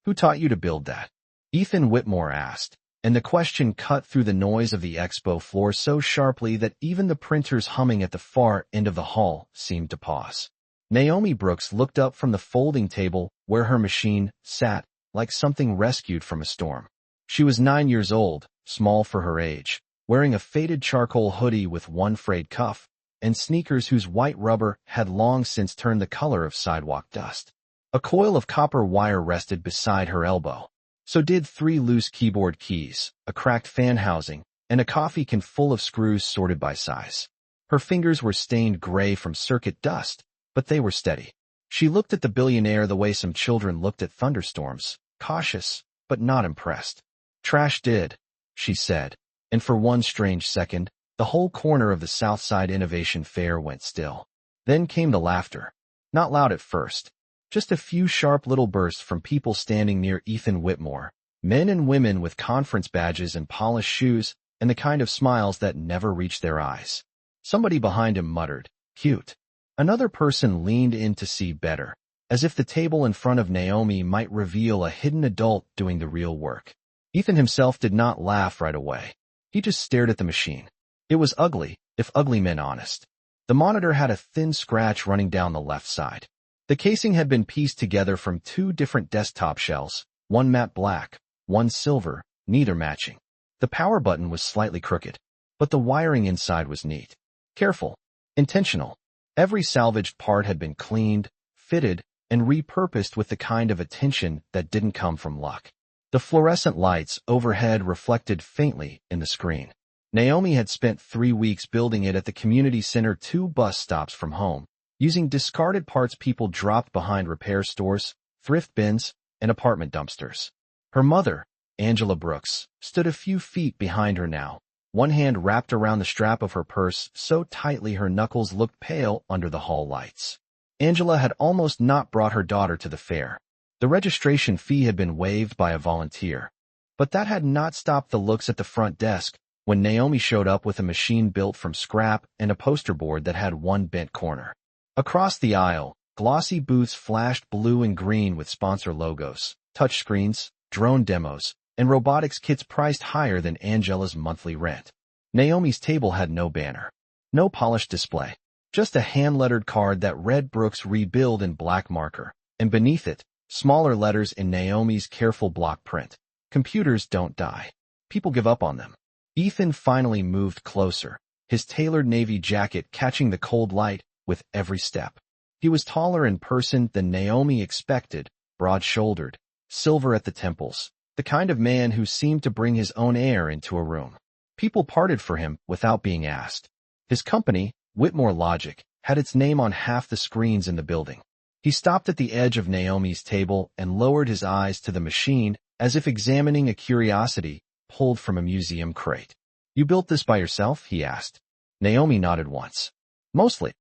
Who taught you to build that? Ethan Whitmore asked, and the question cut through the noise of the expo floor so sharply that even the printers humming at the far end of the hall seemed to pause. Naomi Brooks looked up from the folding table where her machine sat, like something rescued from a storm. She was 9 years old, small for her age, wearing a faded charcoal hoodie with one frayed cuff, and sneakers whose white rubber had long since turned the color of sidewalk dust. A coil of copper wire rested beside her elbow. So did 3 loose keyboard keys, a cracked fan housing, and a coffee can full of screws sorted by size. Her fingers were stained gray from circuit dust, but they were steady. She looked at the billionaire the way some children looked at thunderstorms, cautious, but not impressed. Trash did, she said, and for one strange second, the whole corner of the Southside Innovation Fair went still. Then came the laughter. Not loud at first. Just a few sharp little bursts from people standing near Ethan Whitmore, men and women with conference badges and polished shoes, and the kind of smiles that never reached their eyes. Somebody behind him muttered, "Cute." Another person leaned in to see better, as if the table in front of Naomi might reveal a hidden adult doing the real work. Ethan himself did not laugh right away. He just stared at the machine. It was ugly, if ugly meant honest. The monitor had a thin scratch running down the left side. The casing had been pieced together from 2 different desktop shells, one matte black, one silver, neither matching. The power button was slightly crooked, but the wiring inside was neat. Careful. Intentional. Every salvaged part had been cleaned, fitted, and repurposed with the kind of attention that didn't come from luck. The fluorescent lights overhead reflected faintly in the screen. Naomi had spent 3 weeks building it at the community center 2 bus stops from home, using discarded parts people dropped behind repair stores, thrift bins, and apartment dumpsters. Her mother, Angela Brooks, stood a few feet behind her now, one hand wrapped around the strap of her purse so tightly her knuckles looked pale under the hall lights. Angela had almost not brought her daughter to the fair. The registration fee had been waived by a volunteer. But that had not stopped the looks at the front desk when Naomi showed up with a machine built from scrap and a poster board that had one bent corner. Across the aisle, glossy booths flashed blue and green with sponsor logos, touchscreens, drone demos, and robotics kits priced higher than Angela's monthly rent. Naomi's table had no banner, no polished display, just a hand-lettered card that read Brooks Rebuild in black marker, and beneath it, smaller letters in Naomi's careful block print. Computers don't die. People give up on them. Ethan finally moved closer, his tailored navy jacket catching the cold light with every step. He was taller in person than Naomi expected, broad-shouldered, silver at the temples, the kind of man who seemed to bring his own air into a room. People parted for him without being asked. His company, Whitmore Logic, had its name on half the screens in the building. He stopped at the edge of Naomi's table and lowered his eyes to the machine as if examining a curiosity pulled from a museum crate. "You built this by yourself?" he asked. Naomi nodded once. Mostly.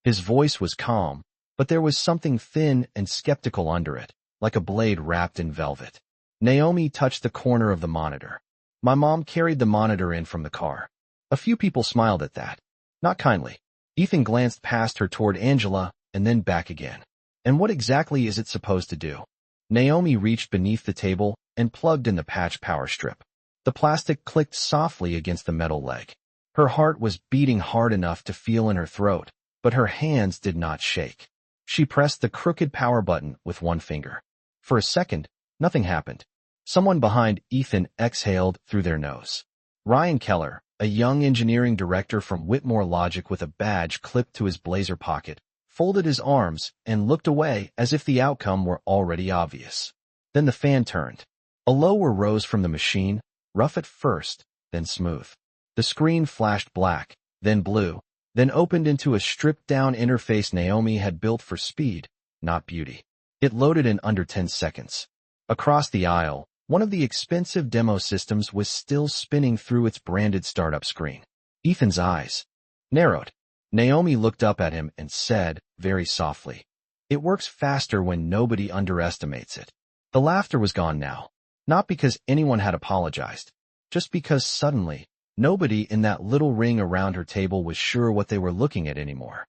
His voice was calm, but there was something thin and skeptical under it, like a blade wrapped in velvet. Naomi touched the corner of the monitor. "My mom carried the monitor in from the car." A few people smiled at that. Not kindly. Ethan glanced past her toward Angela and then back again. "And what exactly is it supposed to do?" Naomi reached beneath the table and plugged in the patch power strip. The plastic clicked softly against the metal leg. Her heart was beating hard enough to feel in her throat, but her hands did not shake. She pressed the crooked power button with one finger. For a second, nothing happened. Someone behind Ethan exhaled through their nose. Ryan Keller, a young engineering director from Whitmore Logic with a badge clipped to his blazer pocket, folded his arms and looked away as if the outcome were already obvious. Then the fan turned. A lower rose from the machine, rough at first, then smooth. The screen flashed black, then blue, then opened into a stripped-down interface Naomi had built for speed, not beauty. It loaded in under 10 seconds. Across the aisle, one of the expensive demo systems was still spinning through its branded startup screen. Ethan's eyes narrowed. Naomi looked up at him and said, very softly, "It works faster when nobody underestimates it." The laughter was gone now, not because anyone had apologized, just because suddenly, nobody in that little ring around her table was sure what they were looking at anymore.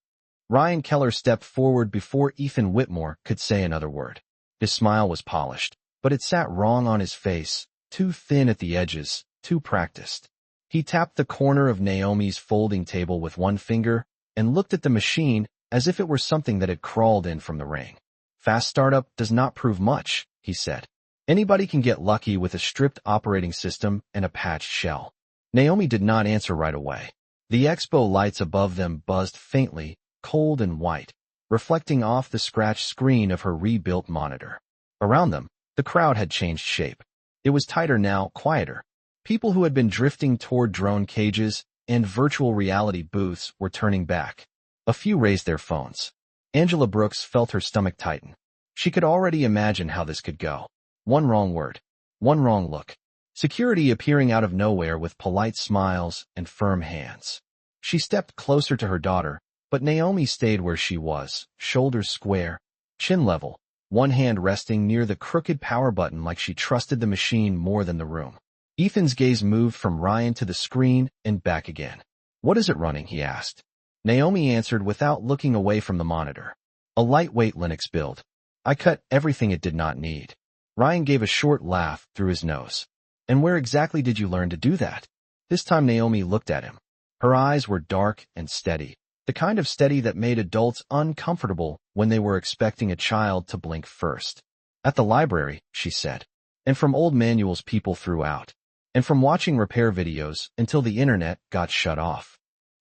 Ryan Keller stepped forward before Ethan Whitmore could say another word. His smile was polished, but it sat wrong on his face, too thin at the edges, too practiced. He tapped the corner of Naomi's folding table with one finger and looked at the machine as if it were something that had crawled in from the ring. Fast startup does not prove much, he said. Anybody can get lucky with a stripped operating system and a patched shell. Naomi did not answer right away. The expo lights above them buzzed faintly, cold and white, reflecting off the scratched screen of her rebuilt monitor. Around them, the crowd had changed shape. It was tighter now, quieter. People who had been drifting toward drone cages and virtual reality booths were turning back. A few raised their phones. Angela Brooks felt her stomach tighten. She could already imagine how this could go. One wrong word. One wrong look. Security appearing out of nowhere with polite smiles and firm hands. She stepped closer to her daughter, but Naomi stayed where she was, shoulders square, chin level, one hand resting near the crooked power button like she trusted the machine more than the room. Ethan's gaze moved from Ryan to the screen and back again. "What is it running?" he asked. Naomi answered without looking away from the monitor. "A lightweight Linux build. I cut everything it did not need." Ryan gave a short laugh through his nose. "And where exactly did you learn to do that?" This time Naomi looked at him. Her eyes were dark and steady, the kind of steady that made adults uncomfortable when they were expecting a child to blink first. "At the library," she said. "And from old manuals people threw out. And from watching repair videos until the internet got shut off."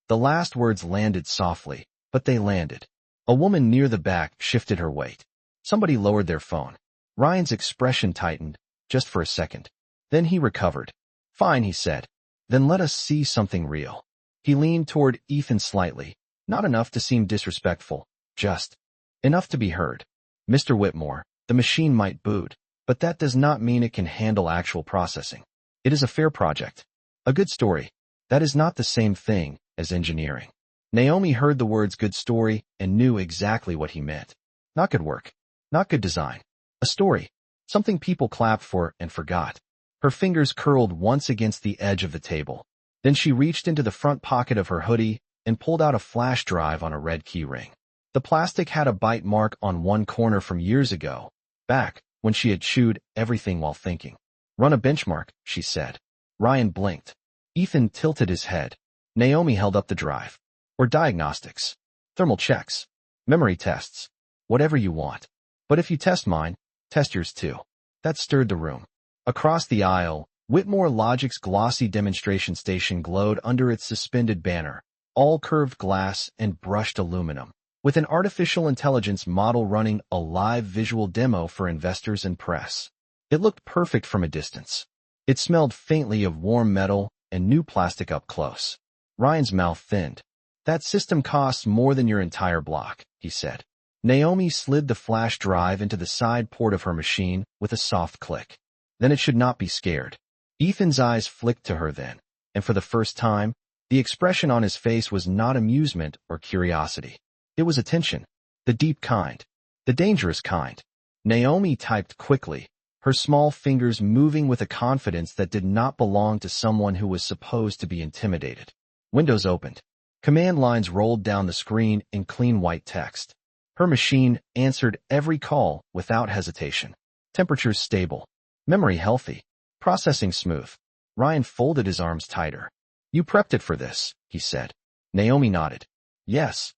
The last words landed softly, but they landed. A woman near the back shifted her weight. Somebody lowered their phone. Ryan's expression tightened, just for a second. Then he recovered. "Fine," he said. "Then let us see something real." He leaned toward Ethan slightly, not enough to seem disrespectful, just enough to be heard. "Mr. Whitmore, the machine might boot, but that does not mean it can handle actual processing. It is a fair project. A good story. That is not the same thing as engineering." Naomi heard the words "good story" and knew exactly what he meant. Not good work. Not good design. A story. Something people clapped for and forgot. Her fingers curled once against the edge of the table. Then she reached into the front pocket of her hoodie and pulled out a flash drive on a red keyring. The plastic had a bite mark on one corner from years ago, back when she had chewed everything while thinking. "Run a benchmark," she said. Ryan blinked. Ethan tilted his head. Naomi held up the drive. "Or diagnostics. Thermal checks. Memory tests. Whatever you want. But if you test mine, test yours too." That stirred the room. Across the aisle, Whitmore Logic's glossy demonstration station glowed under its suspended banner, all curved glass and brushed aluminum, with an artificial intelligence model running a live visual demo for investors and press. It looked perfect from a distance. It smelled faintly of warm metal and new plastic up close. Ryan's mouth thinned. "That system costs more than your entire block," he said. Naomi slid the flash drive into the side port of her machine with a soft click. "Then it should not be scared." Ethan's eyes flicked to her then, and for the first time, the expression on his face was not amusement or curiosity. It was attention. The deep kind. The dangerous kind. Naomi typed quickly, her small fingers moving with a confidence that did not belong to someone who was supposed to be intimidated. Windows opened. Command lines rolled down the screen in clean white text. Her machine answered every call without hesitation. Temperatures stable. Memory healthy. Processing smooth. Ryan folded his arms tighter. "You prepped it for this," he said. Naomi nodded. "Yes."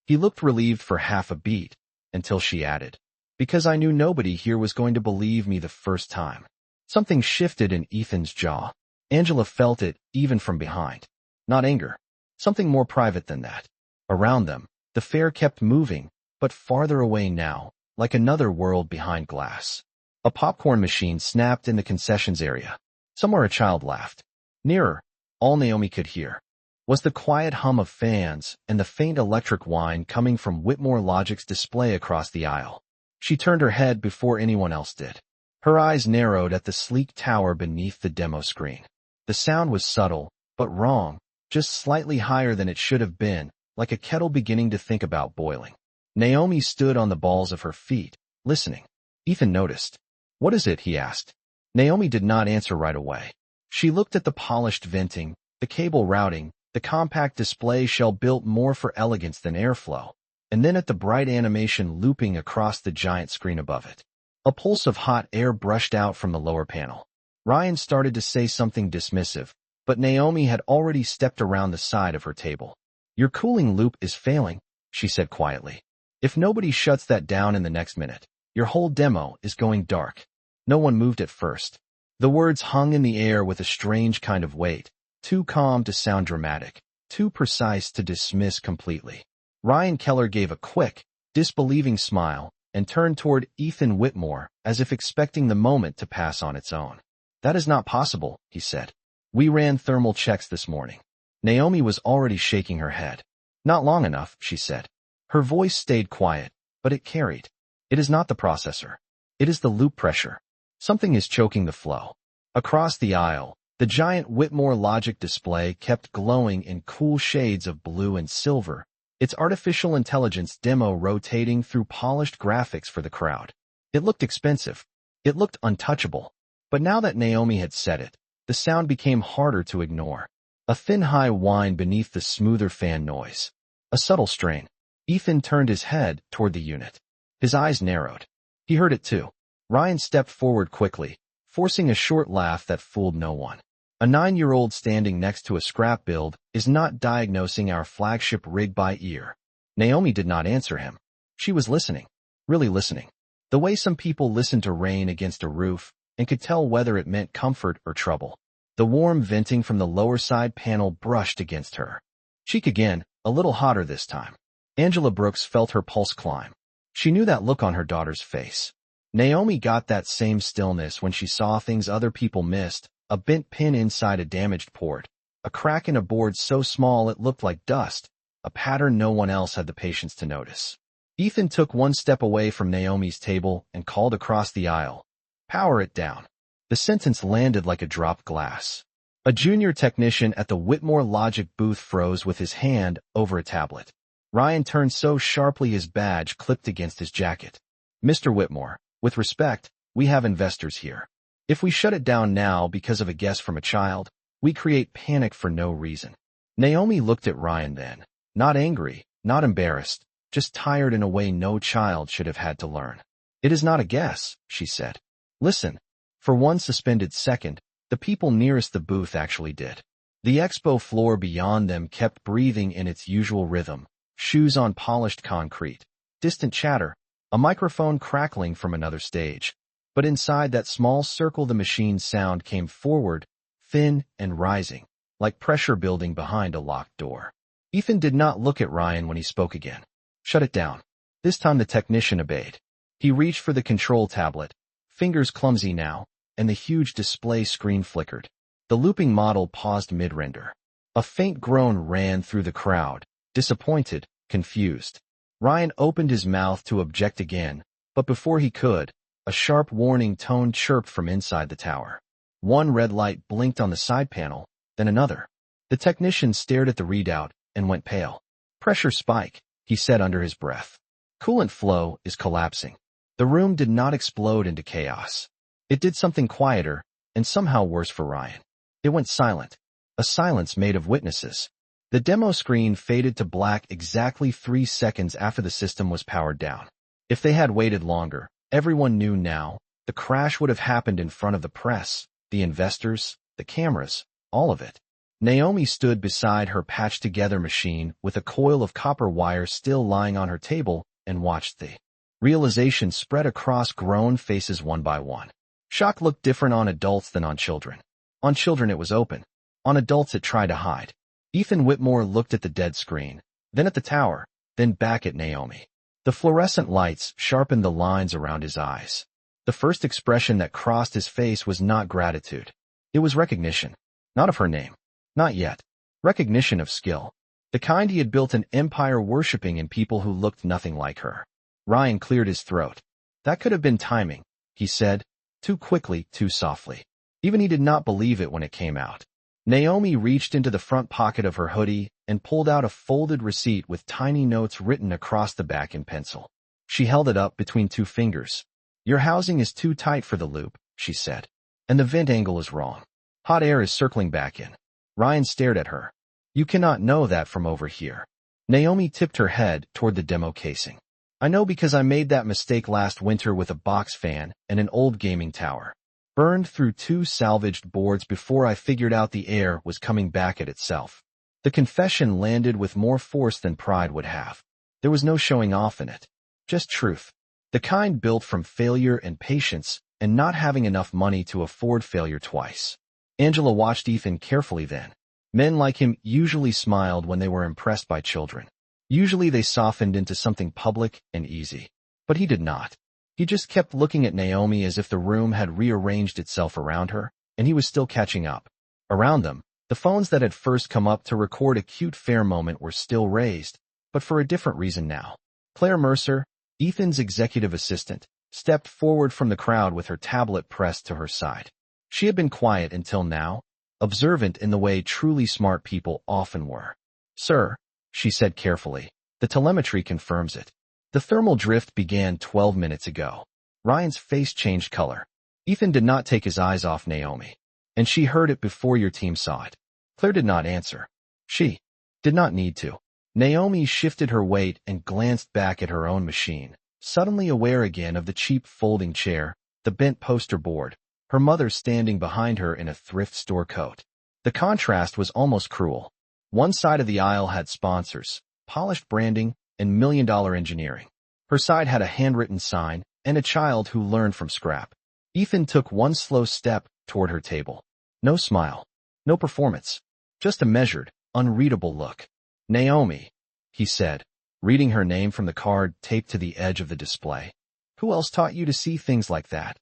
He looked relieved for half a beat, until she added, "Because I knew nobody here was going to believe me the first time." Something shifted in Ethan's jaw. Angela felt it, even from behind. Not anger. Something more private than that. Around them, the fair kept moving, but farther away now, like another world behind glass. A popcorn machine snapped in the concessions area. Somewhere a child laughed. Nearer, all Naomi could hear was the quiet hum of fans and the faint electric whine coming from Whitmore Logic's display across the aisle. She turned her head before anyone else did. Her eyes narrowed at the sleek tower beneath the demo screen. The sound was subtle, but wrong, just slightly higher than it should have been, like a kettle beginning to think about boiling. Naomi stood on the balls of her feet, listening. Ethan noticed. "What is it?" he asked. Naomi did not answer right away. She looked at the polished venting, the cable routing, the compact display shell built more for elegance than airflow, and then at the bright animation looping across the giant screen above it. A pulse of hot air brushed out from the lower panel. Ryan started to say something dismissive, but Naomi had already stepped around the side of her table. "Your cooling loop is failing," she said quietly. "If nobody shuts that down in the next minute, your whole demo is going dark." No one moved at first. The words hung in the air with a strange kind of weight, too calm to sound dramatic, too precise to dismiss completely. Ryan Keller gave a quick, disbelieving smile and turned toward Ethan Whitmore as if expecting the moment to pass on its own. "That is not possible," he said. "We ran thermal checks this morning." Naomi was already shaking her head. "Not long enough," she said. Her voice stayed quiet, but it carried. "It is not the processor. It is the loop pressure. Something is choking the flow." Across the aisle, the giant Whitmore logic display kept glowing in cool shades of blue and silver, its artificial intelligence demo rotating through polished graphics for the crowd. It looked expensive. It looked untouchable. But now that Naomi had said it, the sound became harder to ignore. A thin high whine beneath the smoother fan noise. A subtle strain. Ethan turned his head toward the unit. His eyes narrowed. He heard it too. Ryan stepped forward quickly, forcing a short laugh that fooled no one. A 9-year-old standing next to a scrap build is not diagnosing our flagship rig by ear. Naomi did not answer him. She was listening. Really listening. The way some people listen to rain against a roof and could tell whether it meant comfort or trouble. The warm venting from the lower side panel brushed against her cheek again, a little hotter this time. Angela Brooks felt her pulse climb. She knew that look on her daughter's face. Naomi got that same stillness when she saw things other people missed, a bent pin inside a damaged port, a crack in a board so small it looked like dust, a pattern no one else had the patience to notice. Ethan took one step away from Naomi's table and called across the aisle. "Power it down." The sentence landed like a dropped glass. A junior technician at the Whitmore Logic booth froze with his hand over a tablet. Ryan turned so sharply his badge clipped against his jacket. "Mr. Whitmore, with respect, we have investors here. If we shut it down now because of a guess from a child, we create panic for no reason." Naomi looked at Ryan then, not angry, not embarrassed, just tired in a way no child should have had to learn. "It is not a guess," she said. "Listen." For one suspended second, the people nearest the booth actually did. The expo floor beyond them kept breathing in its usual rhythm, shoes on polished concrete, distant chatter, a microphone crackling from another stage. But inside that small circle the machine's sound came forward, thin and rising, like pressure building behind a locked door. Ethan did not look at Ryan when he spoke again. "Shut it down." This time the technician obeyed. He reached for the control tablet, fingers clumsy now, and the huge display screen flickered. The looping model paused mid-render. A faint groan ran through the crowd, disappointed, confused. Ryan opened his mouth to object again, but before he could, a sharp warning tone chirped from inside the tower. One red light blinked on the side panel, then another. The technician stared at the readout and went pale. "Pressure spike," he said under his breath. "Coolant flow is collapsing." The room did not explode into chaos. It did something quieter, and somehow worse for Ryan. It went silent. A silence made of witnesses. The demo screen faded to black exactly 3 seconds after the system was powered down. If they had waited longer, everyone knew now, the crash would have happened in front of the press, the investors, the cameras, all of it. Naomi stood beside her patched-together machine with a coil of copper wire still lying on her table and watched the realization spread across grown faces one by one. Shock looked different on adults than on children. On children it was open. On adults it tried to hide. Ethan Whitmore looked at the dead screen, then at the tower, then back at Naomi. The fluorescent lights sharpened the lines around his eyes. The first expression that crossed his face was not gratitude. It was recognition. Not of her name. Not yet. Recognition of skill. The kind he had built an empire worshipping in people who looked nothing like her. Ryan cleared his throat. "That could have been timing," he said, too quickly, too softly. Even he did not believe it when it came out. Naomi reached into the front pocket of her hoodie and pulled out a folded receipt with tiny notes written across the back in pencil. She held it up between 2 fingers. "Your housing is too tight for the loop," she said. "And the vent angle is wrong. Hot air is circling back in." Ryan stared at her. "You cannot know that from over here." Naomi tipped her head toward the demo casing. I know because I made that mistake last winter with a box fan and an old gaming tower. Burned through 2 salvaged boards before I figured out the air was coming back at itself. The confession landed with more force than pride would have. There was no showing off in it. Just truth. The kind built from failure and patience and not having enough money to afford failure twice. Angela watched Ethan carefully then. Men like him usually smiled when they were impressed by children. Usually they softened into something public and easy. But he did not. He just kept looking at Naomi as if the room had rearranged itself around her, and he was still catching up. Around them, the phones that had first come up to record a cute fair moment were still raised, but for a different reason now. Claire Mercer, Ethan's executive assistant, stepped forward from the crowd with her tablet pressed to her side. She had been quiet until now, observant in the way truly smart people often were. "Sir," she said carefully, "the telemetry confirms it. The thermal drift began 12 minutes ago." Ryan's face changed color. Ethan did not take his eyes off Naomi. "And she heard it before your team saw it." Claire did not answer. She did not need to. Naomi shifted her weight and glanced back at her own machine, suddenly aware again of the cheap folding chair, the bent poster board, her mother standing behind her in a thrift store coat. The contrast was almost cruel. One side of the aisle had sponsors, polished branding, and million-dollar engineering. Her side had a handwritten sign and a child who learned from scrap. Ethan took one slow step toward her table. No smile. No performance. Just a measured, unreadable look. "Naomi," he said, reading her name from the card taped to the edge of the display. "Who else taught you to see things like that?"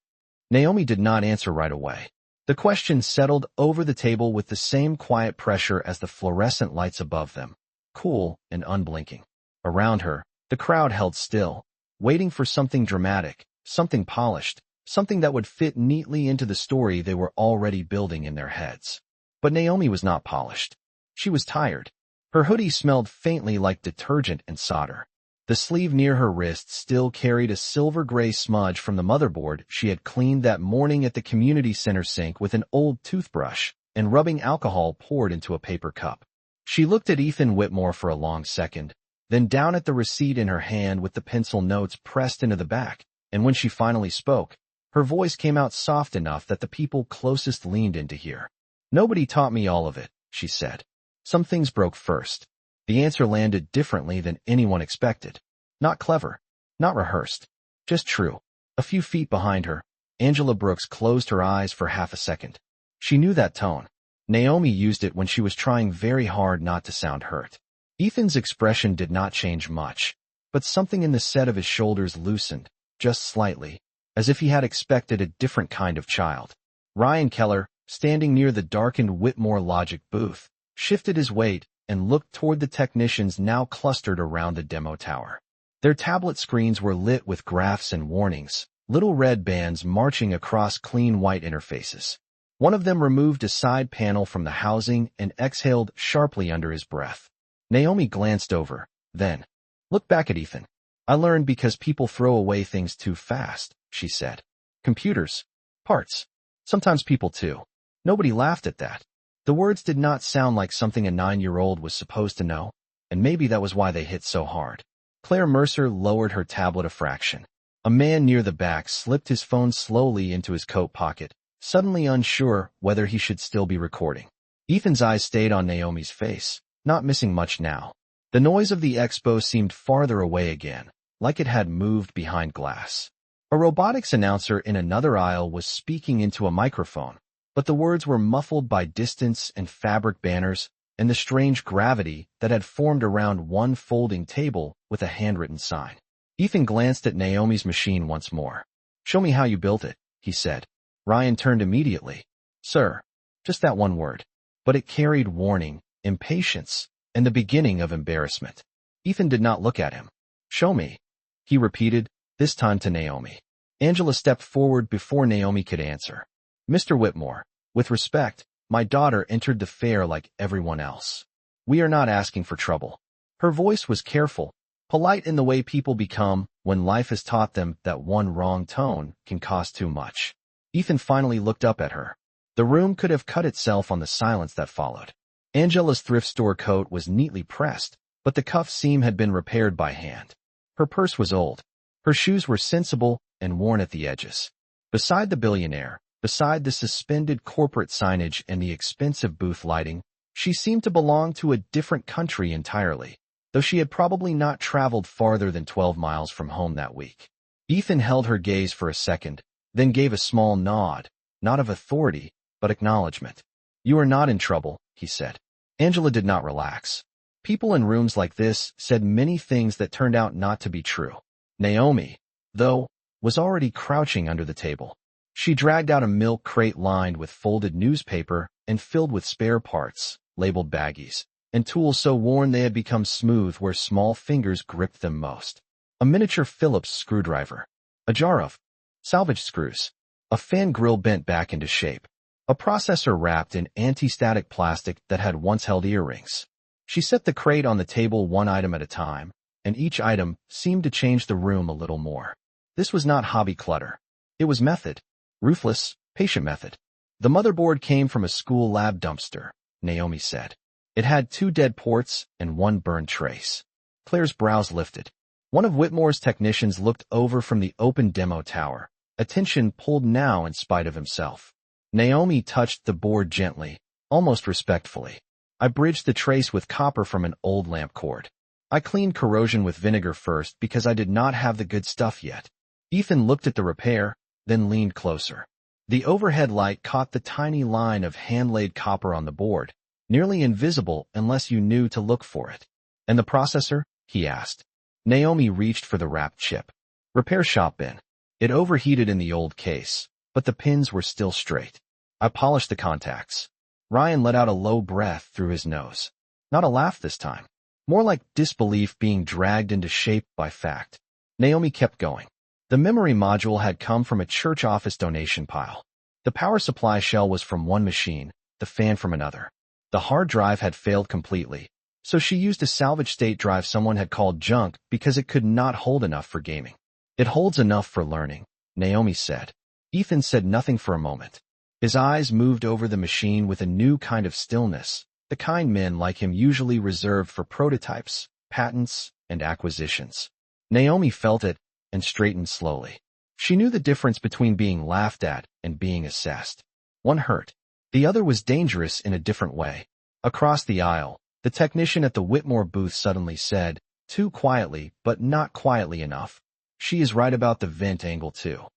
Naomi did not answer right away. The question settled over the table with the same quiet pressure as the fluorescent lights above them, cool and unblinking. Around her, the crowd held still, waiting for something dramatic, something polished, something that would fit neatly into the story they were already building in their heads. But Naomi was not polished. She was tired. Her hoodie smelled faintly like detergent and solder. The sleeve near her wrist still carried a silver-gray smudge from the motherboard she had cleaned that morning at the community center sink with an old toothbrush and rubbing alcohol poured into a paper cup. She looked at Ethan Whitmore for a long second, then down at the receipt in her hand with the pencil notes pressed into the back, and when she finally spoke, her voice came out soft enough that the people closest leaned in to hear. "Nobody taught me all of it," she said. "Some things broke first." The answer landed differently than anyone expected. Not clever, not rehearsed, just true. A few feet behind her, Angela Brooks closed her eyes for half a second. She knew that tone. Naomi used it when she was trying very hard not to sound hurt. Ethan's expression did not change much, but something in the set of his shoulders loosened, just slightly, as if he had expected a different kind of child. Ryan Keller, standing near the darkened Whitmore Logic booth, shifted his weight and looked toward the technicians now clustered around the demo tower. Their tablet screens were lit with graphs and warnings, little red bands marching across clean white interfaces. One of them removed a side panel from the housing and exhaled sharply under his breath. Naomi glanced over, then looked back at Ethan. "I learned because people throw away things too fast," she said. "Computers. Parts. Sometimes people too." Nobody laughed at that. The words did not sound like something a 9-year-old was supposed to know, and maybe that was why they hit so hard. Claire Mercer lowered her tablet a fraction. A man near the back slipped his phone slowly into his coat pocket, suddenly unsure whether he should still be recording. Ethan's eyes stayed on Naomi's face, not missing much now. The noise of the expo seemed farther away again, like it had moved behind glass. A robotics announcer in another aisle was speaking into a microphone, but the words were muffled by distance and fabric banners and the strange gravity that had formed around one folding table with a handwritten sign. Ethan glanced at Naomi's machine once more. "Show me how you built it," he said. Ryan turned immediately. "Sir." Just that one word. But it carried warning, impatience, and the beginning of embarrassment. Ethan did not look at him. "Show me," he repeated, this time to Naomi. Angela stepped forward before Naomi could answer. "Mr. Whitmore, with respect, my daughter entered the fair like everyone else. We are not asking for trouble." Her voice was careful, polite in the way people become when life has taught them that one wrong tone can cost too much. Ethan finally looked up at her. The room could have cut itself on the silence that followed. Angela's thrift store coat was neatly pressed, but the cuff seam had been repaired by hand. Her purse was old. Her shoes were sensible and worn at the edges. Beside the Billionaire, beside the suspended corporate signage and the expensive booth lighting, she seemed to belong to a different country entirely, though she had probably not traveled farther than 12 miles from home that week. Ethan held her gaze for a second, then gave a small nod, not of authority, but acknowledgement. "You are not in trouble," he said. Angela did not relax. People in rooms like this said many things that turned out not to be true. Naomi, though, was already crouching under the table. She dragged out a milk crate lined with folded newspaper and filled with spare parts, labeled baggies, and tools so worn they had become smooth where small fingers gripped them most. A miniature Phillips screwdriver, a jar of salvage screws, a fan grill bent back into shape, a processor wrapped in anti-static plastic that had once held earrings. She set the crate on the table one item at a time, and each item seemed to change the room a little more. This was not hobby clutter. It was method. Ruthless, patient method. The motherboard came from a school lab dumpster, Naomi said. It had 2 dead ports and 1 burned trace. Claire's brows lifted. One of Whitmore's technicians looked over from the open demo tower, attention pulled now in spite of himself. Naomi touched the board gently, almost respectfully. "I bridged the trace with copper from an old lamp cord. I cleaned corrosion with vinegar first because I did not have the good stuff yet." Ethan looked at the repair, then leaned closer. The overhead light caught the tiny line of hand-laid copper on the board, nearly invisible unless you knew to look for it. "And the processor?" he asked. Naomi reached for the wrapped chip. "Repair shop bin. It overheated in the old case, but the pins were still straight. I polished the contacts." Ryan let out a low breath through his nose. Not a laugh this time. More like disbelief being dragged into shape by fact. Naomi kept going. The memory module had come from a church office donation pile. The power supply shell was from one machine, the fan from another. The hard drive had failed completely, so she used a salvage state drive someone had called junk because it could not hold enough for gaming. "It holds enough for learning," Naomi said. Ethan said nothing for a moment. His eyes moved over the machine with a new kind of stillness, the kind men like him usually reserved for prototypes, patents, and acquisitions. Naomi felt it and straightened slowly. She knew the difference between being laughed at and being assessed. One hurt. The other was dangerous in a different way. Across the aisle, the technician at the Whitmore booth suddenly said, too quietly but not quietly enough, "She is right about the vent angle too."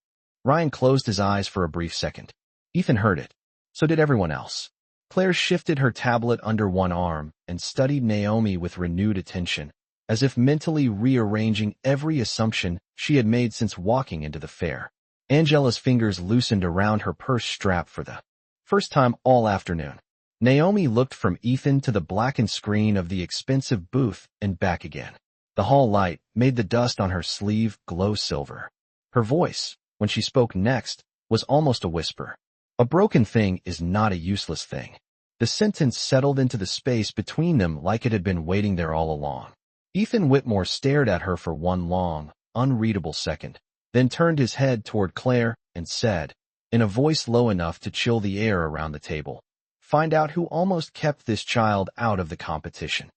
Ryan closed his eyes for a brief second. Ethan heard it. So did everyone else. Claire shifted her tablet under one arm and studied Naomi with renewed attention, as if mentally rearranging every assumption she had made since walking into the fair. Angela's fingers loosened around her purse strap for the first time all afternoon. Naomi looked from Ethan to the blackened screen of the expensive booth and back again. The hall light made the dust on her sleeve glow silver. Her voice, when she spoke next, was almost a whisper. "A broken thing is not a useless thing." The sentence settled into the space between them like it had been waiting there all along. Ethan Whitmore stared at her for one long, unreadable second, then turned his head toward Claire and said, in a voice low enough to chill the air around the table, "Find out who almost kept this child out of the competition."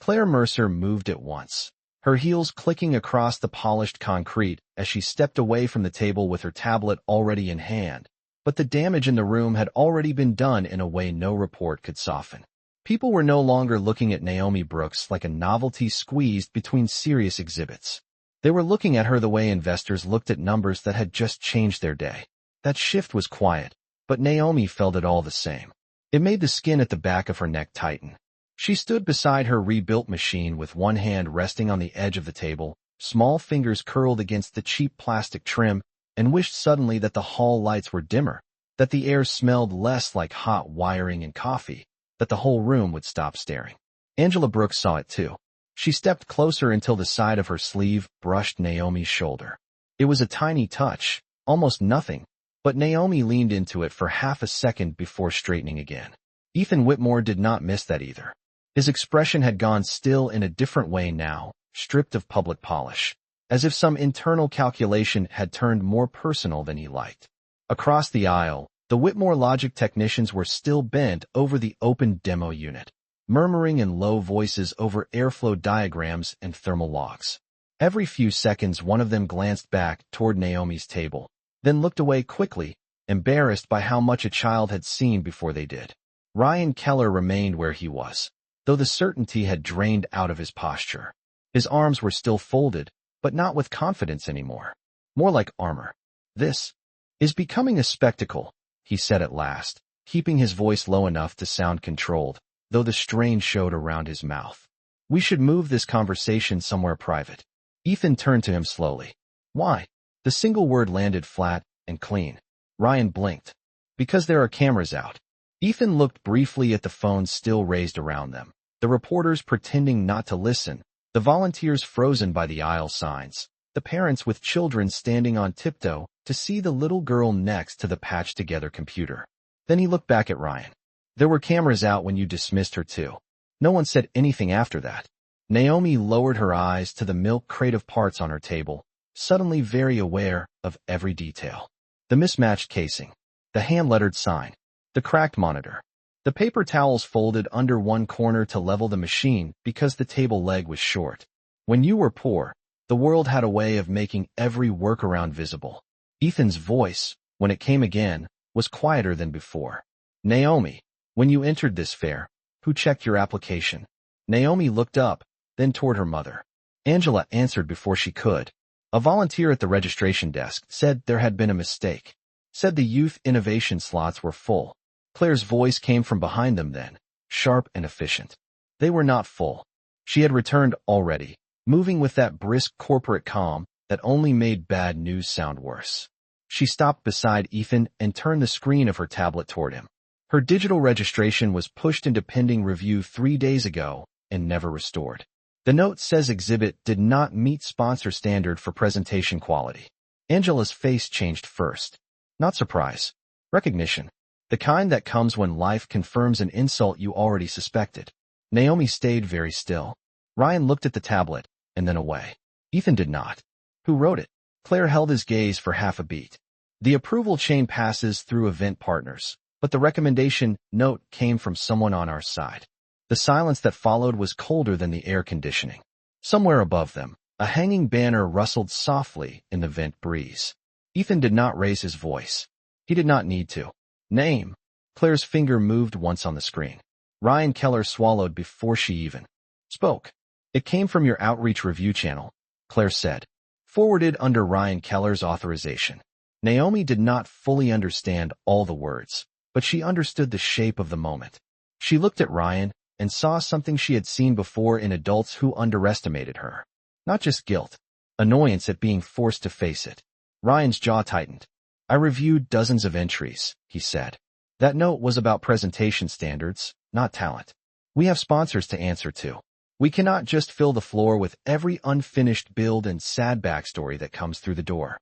Claire Mercer moved at once, her heels clicking across the polished concrete as she stepped away from the table with her tablet already in hand. But the damage in the room had already been done in a way no report could soften. People were no longer looking at Naomi Brooks like a novelty squeezed between serious exhibits. They were looking at her the way investors looked at numbers that had just changed their day. That shift was quiet, but Naomi felt it all the same. It made the skin at the back of her neck tighten. She stood beside her rebuilt machine with one hand resting on the edge of the table, small fingers curled against the cheap plastic trim, and wished suddenly that the hall lights were dimmer, that the air smelled less like hot wiring and coffee, that the whole room would stop staring. Angela Brooks saw it too. She stepped closer until the side of her sleeve brushed Naomi's shoulder. It was a tiny touch, almost nothing, but Naomi leaned into it for half a second before straightening again. Ethan Whitmore did not miss that either. His expression had gone still in a different way now, stripped of public polish, as if some internal calculation had turned more personal than he liked. Across the aisle, the Whitmore logic technicians were still bent over the open demo unit, murmuring in low voices over airflow diagrams and thermal logs. Every few seconds one of them glanced back toward Naomi's table, then looked away quickly, embarrassed by how much a child had seen before they did. Ryan Keller remained where he was, though the certainty had drained out of his posture. His arms were still folded, but not with confidence anymore. More like armor. "This is becoming a spectacle," he said at last, keeping his voice low enough to sound controlled, though the strain showed around his mouth. "We should move this conversation somewhere private." Ethan turned to him slowly. "Why?" The single word landed flat and clean. Ryan blinked. "Because there are cameras out." Ethan looked briefly at the phones still raised around them, the reporters pretending not to listen, the volunteers frozen by the aisle signs, the parents with children standing on tiptoe to see the little girl next to the patched-together computer. Then he looked back at Ryan. "There were cameras out when you dismissed her too. No one said anything after that." Naomi lowered her eyes to the milk crate of parts on her table, suddenly very aware of every detail. The mismatched casing, the hand-lettered sign, the cracked monitor, the paper towels folded under one corner to level the machine because the table leg was short. When you were poor, the world had a way of making every workaround visible. Ethan's voice, when it came again, was quieter than before. "Naomi, when you entered this fair, who checked your application?" Naomi looked up, then toward her mother. Angela answered before she could. "A volunteer at the registration desk said there had been a mistake. Said the youth innovation slots were full." Claire's voice came from behind them then, sharp and efficient. "They were not full." She had returned already, moving with that brisk corporate calm that only made bad news sound worse. She stopped beside Ethan and turned the screen of her tablet toward him. Her digital registration was pushed into pending review 3 days ago and never restored. The note says exhibit did not meet sponsor standard for presentation quality. Angela's face changed first. Not surprise. Recognition. The kind that comes when life confirms an insult you already suspected. Naomi stayed very still. Ryan looked at the tablet, and then away. Ethan did not. "Who wrote it?" Claire held his gaze for half a beat. "The approval chain passes through event partners, but the recommendation note came from someone on our side." The silence that followed was colder than the air conditioning. Somewhere above them, a hanging banner rustled softly in the vent breeze. Ethan did not raise his voice. He did not need to. "Name." Claire's finger moved once on the screen. Ryan Keller swallowed before she even spoke. "It came from your outreach review channel," Claire said. "Forwarded under Ryan Keller's authorization." Naomi did not fully understand all the words, but she understood the shape of the moment. She looked at Ryan and saw something she had seen before in adults who underestimated her. Not just guilt, annoyance at being forced to face it. Ryan's jaw tightened. "I reviewed dozens of entries," he said. "That note was about presentation standards, not talent. We have sponsors to answer to. We cannot just fill the floor with every unfinished build and sad backstory that comes through the door."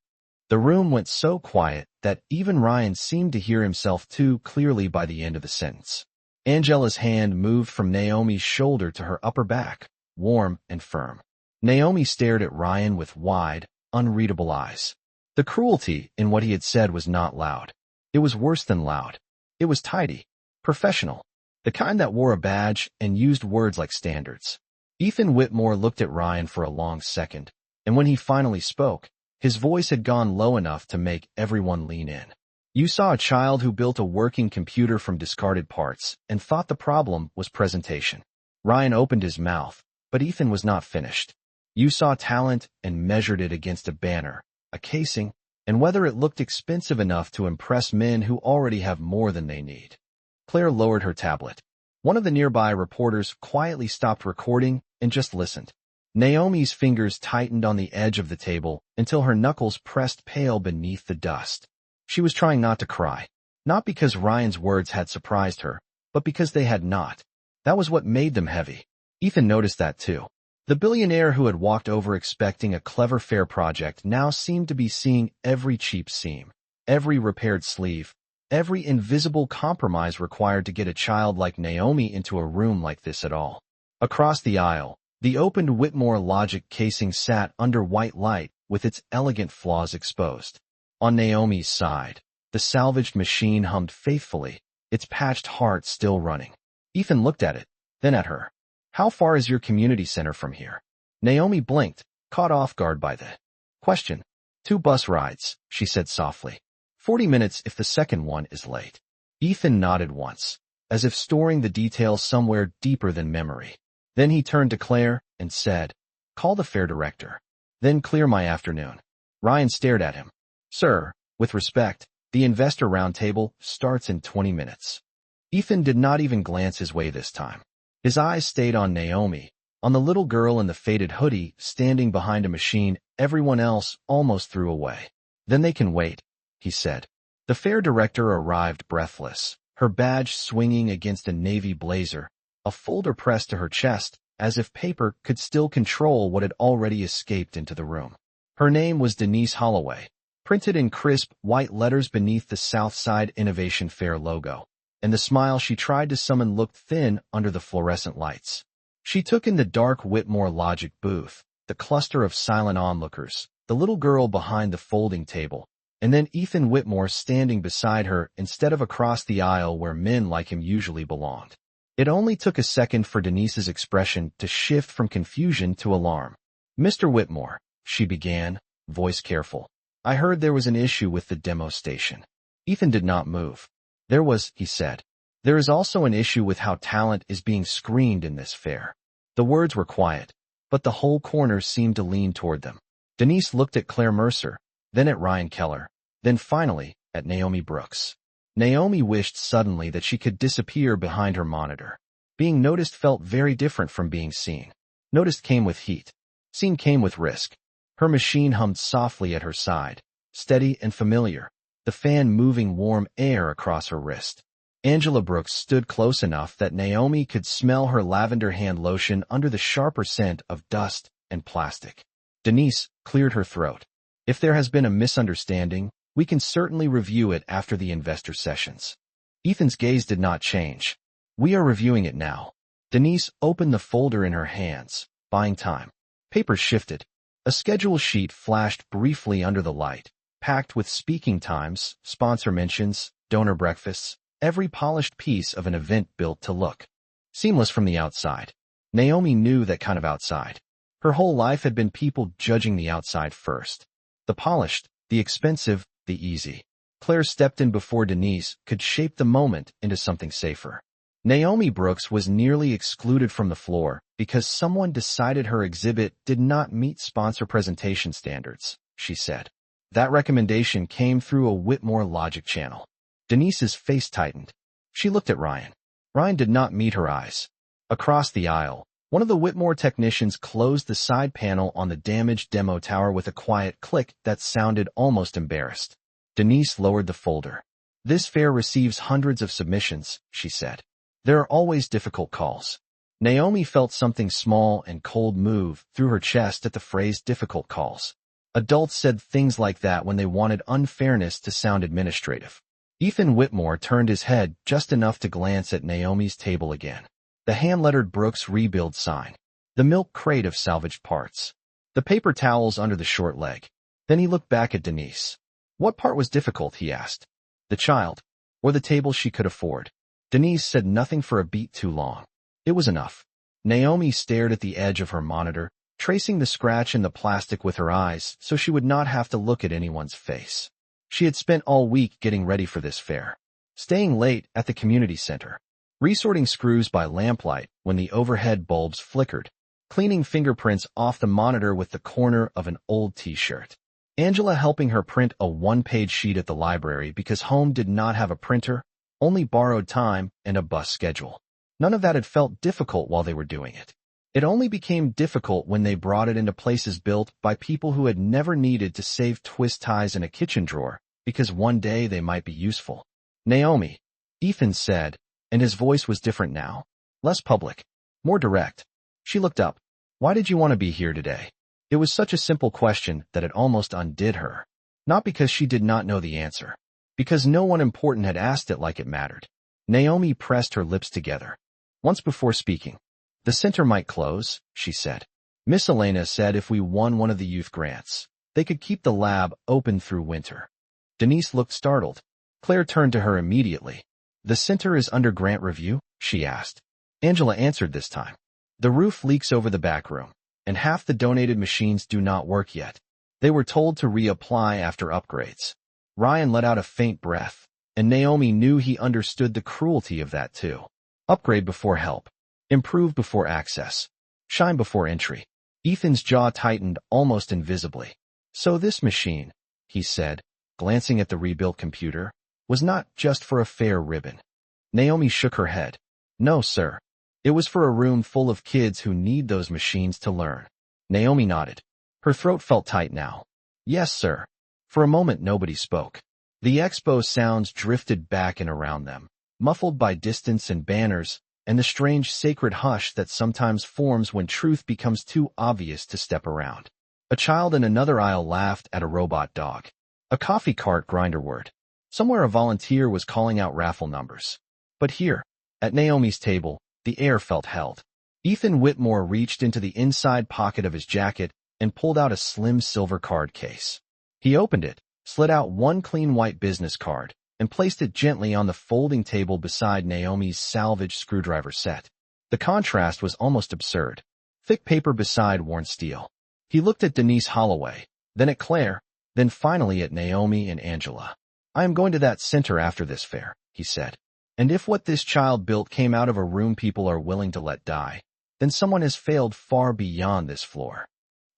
The room went so quiet that even Ryan seemed to hear himself too clearly by the end of the sentence. Angela's hand moved from Naomi's shoulder to her upper back, warm and firm. Naomi stared at Ryan with wide, unreadable eyes. The cruelty in what he had said was not loud. It was worse than loud. It was tidy, professional, the kind that wore a badge and used words like standards. Ethan Whitmore looked at Ryan for a long second, and when he finally spoke, his voice had gone low enough to make everyone lean in. "You saw a child who built a working computer from discarded parts and thought the problem was presentation." Ryan opened his mouth, but Ethan was not finished. "You saw talent and measured it against a banner, a casing, and whether it looked expensive enough to impress men who already have more than they need." Claire lowered her tablet. One of the nearby reporters quietly stopped recording and just listened. Naomi's fingers tightened on the edge of the table until her knuckles pressed pale beneath the dust. She was trying not to cry, not because Ryan's words had surprised her, but because they had not. That was what made them heavy. Ethan noticed that too. The billionaire who had walked over expecting a clever fair project now seemed to be seeing every cheap seam, every repaired sleeve, every invisible compromise required to get a child like Naomi into a room like this at all. Across the aisle, the opened Whitmore Logic casing sat under white light with its elegant flaws exposed. On Naomi's side, the salvaged machine hummed faithfully, its patched heart still running. Ethan looked at it, then at her. "How far is your community center from here?" Naomi blinked, caught off guard by the question. 2 bus rides, she said softly. 40 minutes if the second one is late. Ethan nodded once, as if storing the details somewhere deeper than memory. Then he turned to Claire and said, call the fair director. Then clear my afternoon. Ryan stared at him. Sir, with respect, the investor roundtable starts in 20 minutes. Ethan did not even glance his way this time. His eyes stayed on Naomi, on the little girl in the faded hoodie standing behind a machine everyone else almost threw away. Then they can wait, he said. The fair director arrived breathless, her badge swinging against a navy blazer, a folder pressed to her chest, as if paper could still control what had already escaped into the room. Her name was Denise Holloway, printed in crisp, white letters beneath the Southside Innovation Fair logo, and the smile she tried to summon looked thin under the fluorescent lights. She took in the dark Whitmore Logic booth, the cluster of silent onlookers, the little girl behind the folding table, and then Ethan Whitmore standing beside her instead of across the aisle where men like him usually belonged. It only took a second for Denise's expression to shift from confusion to alarm. Mr. Whitmore, she began, voice careful. I heard there was an issue with the demo station. Ethan did not move. There was, he said. There is also an issue with how talent is being screened in this fair. The words were quiet, but the whole corner seemed to lean toward them. Denise looked at Claire Mercer, then at Ryan Keller, then finally at Naomi Brooks. Naomi wished suddenly that she could disappear behind her monitor. Being noticed felt very different from being seen. Noticed came with heat. Seen came with risk. Her machine hummed softly at her side, steady and familiar, the fan moving warm air across her wrist. Angela Brooks stood close enough that Naomi could smell her lavender hand lotion under the sharper scent of dust and plastic. Denise cleared her throat. If there has been a misunderstanding, we can certainly review it after the investor sessions. Ethan's gaze did not change. We are reviewing it now. Denise opened the folder in her hands, buying time. Papers shifted. A schedule sheet flashed briefly under the light, packed with speaking times, sponsor mentions, donor breakfasts, every polished piece of an event built to look seamless from the outside. Naomi knew that kind of outside. Her whole life had been people judging the outside first. The polished, the expensive, the easy. Claire stepped in before Denise could shape the moment into something safer. Naomi Brooks was nearly excluded from the floor because someone decided her exhibit did not meet sponsor presentation standards, she said. That recommendation came through a Whitmore Logic channel. Denise's face tightened. She looked at Ryan. Ryan did not meet her eyes. Across the aisle, one of the Whitmore technicians closed the side panel on the damaged demo tower with a quiet click that sounded almost embarrassed. Denise lowered the folder. This fair receives hundreds of submissions, she said. There are always difficult calls. Naomi felt something small and cold move through her chest at the phrase difficult calls. Adults said things like that when they wanted unfairness to sound administrative. Ethan Whitmore turned his head just enough to glance at Naomi's table again. The hand-lettered Brooks Rebuild sign. The milk crate of salvaged parts. The paper towels under the short leg. Then he looked back at Denise. What part was difficult, he asked. The child, or the table she could afford? Denise said nothing for a beat too long. It was enough. Naomi stared at the edge of her monitor, tracing the scratch in the plastic with her eyes so she would not have to look at anyone's face. She had spent all week getting ready for this fair. Staying late at the community center. Resorting screws by lamplight when the overhead bulbs flickered. Cleaning fingerprints off the monitor with the corner of an old t-shirt. Angela helping her print a one-page sheet at the library because home did not have a printer, only borrowed time and a bus schedule. None of that had felt difficult while they were doing it. It only became difficult when they brought it into places built by people who had never needed to save twist ties in a kitchen drawer because one day they might be useful. Naomi, Ethan said, and his voice was different now. Less public, more direct. She looked up. Why did you want to be here today? It was such a simple question that it almost undid her. Not because she did not know the answer. Because no one important had asked it like it mattered. Naomi pressed her lips together. Once before speaking. The center might close, she said. Miss Elena said if we won one of the youth grants, they could keep the lab open through winter. Denise looked startled. Claire turned to her immediately. The center is under grant review? She asked. Angela answered this time. The roof leaks over the back room. and half the donated machines do not work yet. They were told to reapply after upgrades. Ryan let out a faint breath, and Naomi knew he understood the cruelty of that too. Upgrade before help. Improve before access. Shine before entry. Ethan's jaw tightened almost invisibly. So this machine, he said, glancing at the rebuilt computer, was not just for a fair ribbon. Naomi shook her head. No, sir. It was for a room full of kids who need those machines to learn. Naomi nodded. Her throat felt tight now. Yes, sir. For a moment nobody spoke. The expo sounds drifted back and around them, muffled by distance and banners, and the strange sacred hush that sometimes forms when truth becomes too obvious to step around. A child in another aisle laughed at a robot dog. A coffee cart grinder word. Somewhere a volunteer was calling out raffle numbers. But here, at Naomi's table, the air felt held. Ethan Whitmore reached into the inside pocket of his jacket and pulled out a slim silver card case. He opened it, slid out one clean white business card, and placed it gently on the folding table beside Naomi's salvaged screwdriver set. The contrast was almost absurd. Thick paper beside worn steel. He looked at Denise Holloway, then at Claire, then finally at Naomi and Angela. I am going to that center after this fair, he said. And if what this child built came out of a room people are willing to let die, then someone has failed far beyond this floor.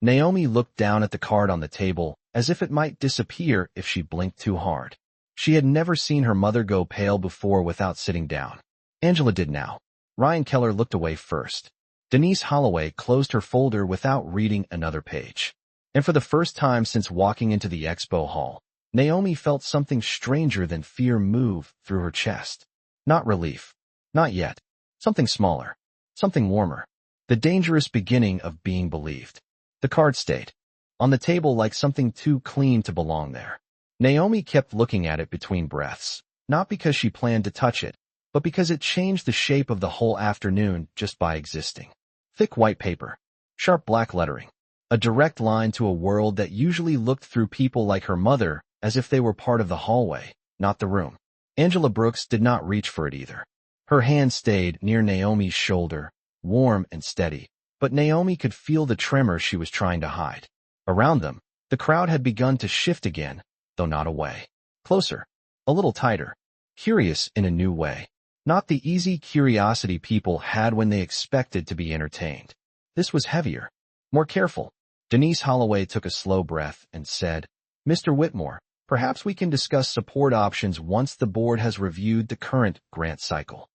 Naomi looked down at the card on the table as if it might disappear if she blinked too hard. She had never seen her mother go pale before without sitting down. Angela did now. Ryan Keller looked away first. Denise Holloway closed her folder without reading another page. And for the first time since walking into the expo hall, Naomi felt something stranger than fear move through her chest. Not relief. Not yet. Something smaller. Something warmer. The dangerous beginning of being believed. The card stayed on the table like something too clean to belong there. Naomi kept looking at it between breaths, not because she planned to touch it, but because it changed the shape of the whole afternoon just by existing. Thick white paper, sharp black lettering, a direct line to a world that usually looked through people like her mother as if they were part of the hallway, not the room. Angela Brooks did not reach for it either. Her hand stayed near Naomi's shoulder, warm and steady, but Naomi could feel the tremor she was trying to hide. Around them, the crowd had begun to shift again, though not away. Closer, a little tighter, curious in a new way. Not the easy curiosity people had when they expected to be entertained. This was heavier, more careful. Denise Holloway took a slow breath and said, Mr. Whitmore, perhaps we can discuss support options once the board has reviewed the current grant cycle.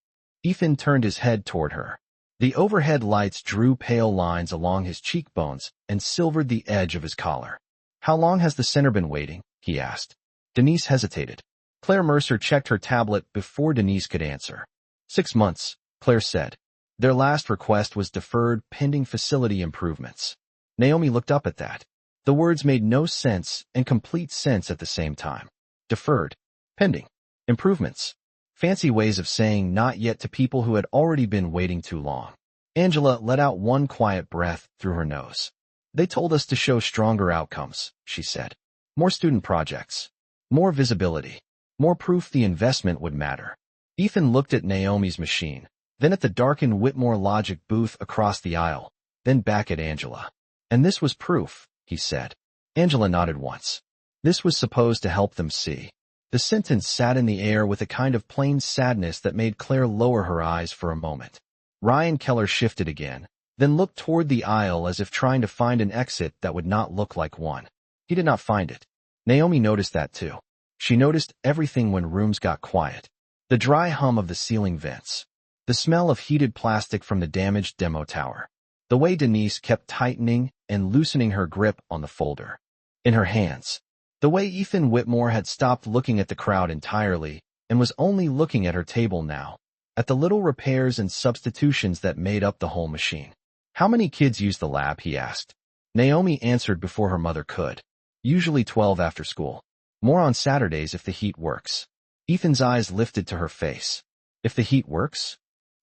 Ethan turned his head toward her. The overhead lights drew pale lines along his cheekbones and silvered the edge of his collar. How long has the center been waiting? He asked. Denise hesitated. Claire Mercer checked her tablet before Denise could answer. 6 months, Claire said. Their last request was deferred pending facility improvements. Naomi looked up at that. The words made no sense and complete sense at the same time. Deferred. Pending. Improvements. Fancy ways of saying not yet to people who had already been waiting too long. Angela let out one quiet breath through her nose. They told us to show stronger outcomes, she said. More student projects. More visibility. More proof the investment would matter. Ethan looked at Naomi's machine, then at the darkened Whitmore Logic booth across the aisle, then back at Angela. And this was proof, he said. Angela nodded once. This was supposed to help them see. The sentence sat in the air with a kind of plain sadness that made Claire lower her eyes for a moment. Ryan Keller shifted again, then looked toward the aisle as if trying to find an exit that would not look like one. He did not find it. Naomi noticed that too. She noticed everything when rooms got quiet. The dry hum of the ceiling vents. The smell of heated plastic from the damaged demo tower. The way Denise kept tightening and loosening her grip on the folder. In her hands. The way Ethan Whitmore had stopped looking at the crowd entirely and was only looking at her table now, at the little repairs and substitutions that made up the whole machine. How many kids use the lab, he asked. Naomi answered before her mother could. Usually 12 after school. More on Saturdays if the heat works. Ethan's eyes lifted to her face. If the heat works?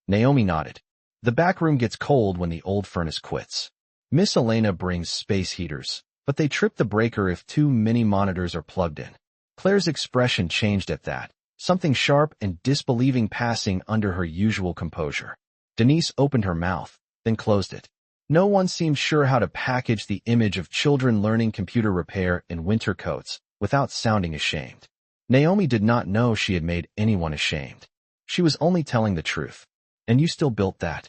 Naomi nodded. The back room gets cold when the old furnace quits. Miss Elena brings space heaters, but they trip the breaker if 2 mini monitors are plugged in. Claire's expression changed at that, something sharp and disbelieving passing under her usual composure. Denise opened her mouth, then closed it. No one seemed sure how to package the image of children learning computer repair in winter coats without sounding ashamed. Naomi did not know she had made anyone ashamed. She was only telling the truth. And you still built that?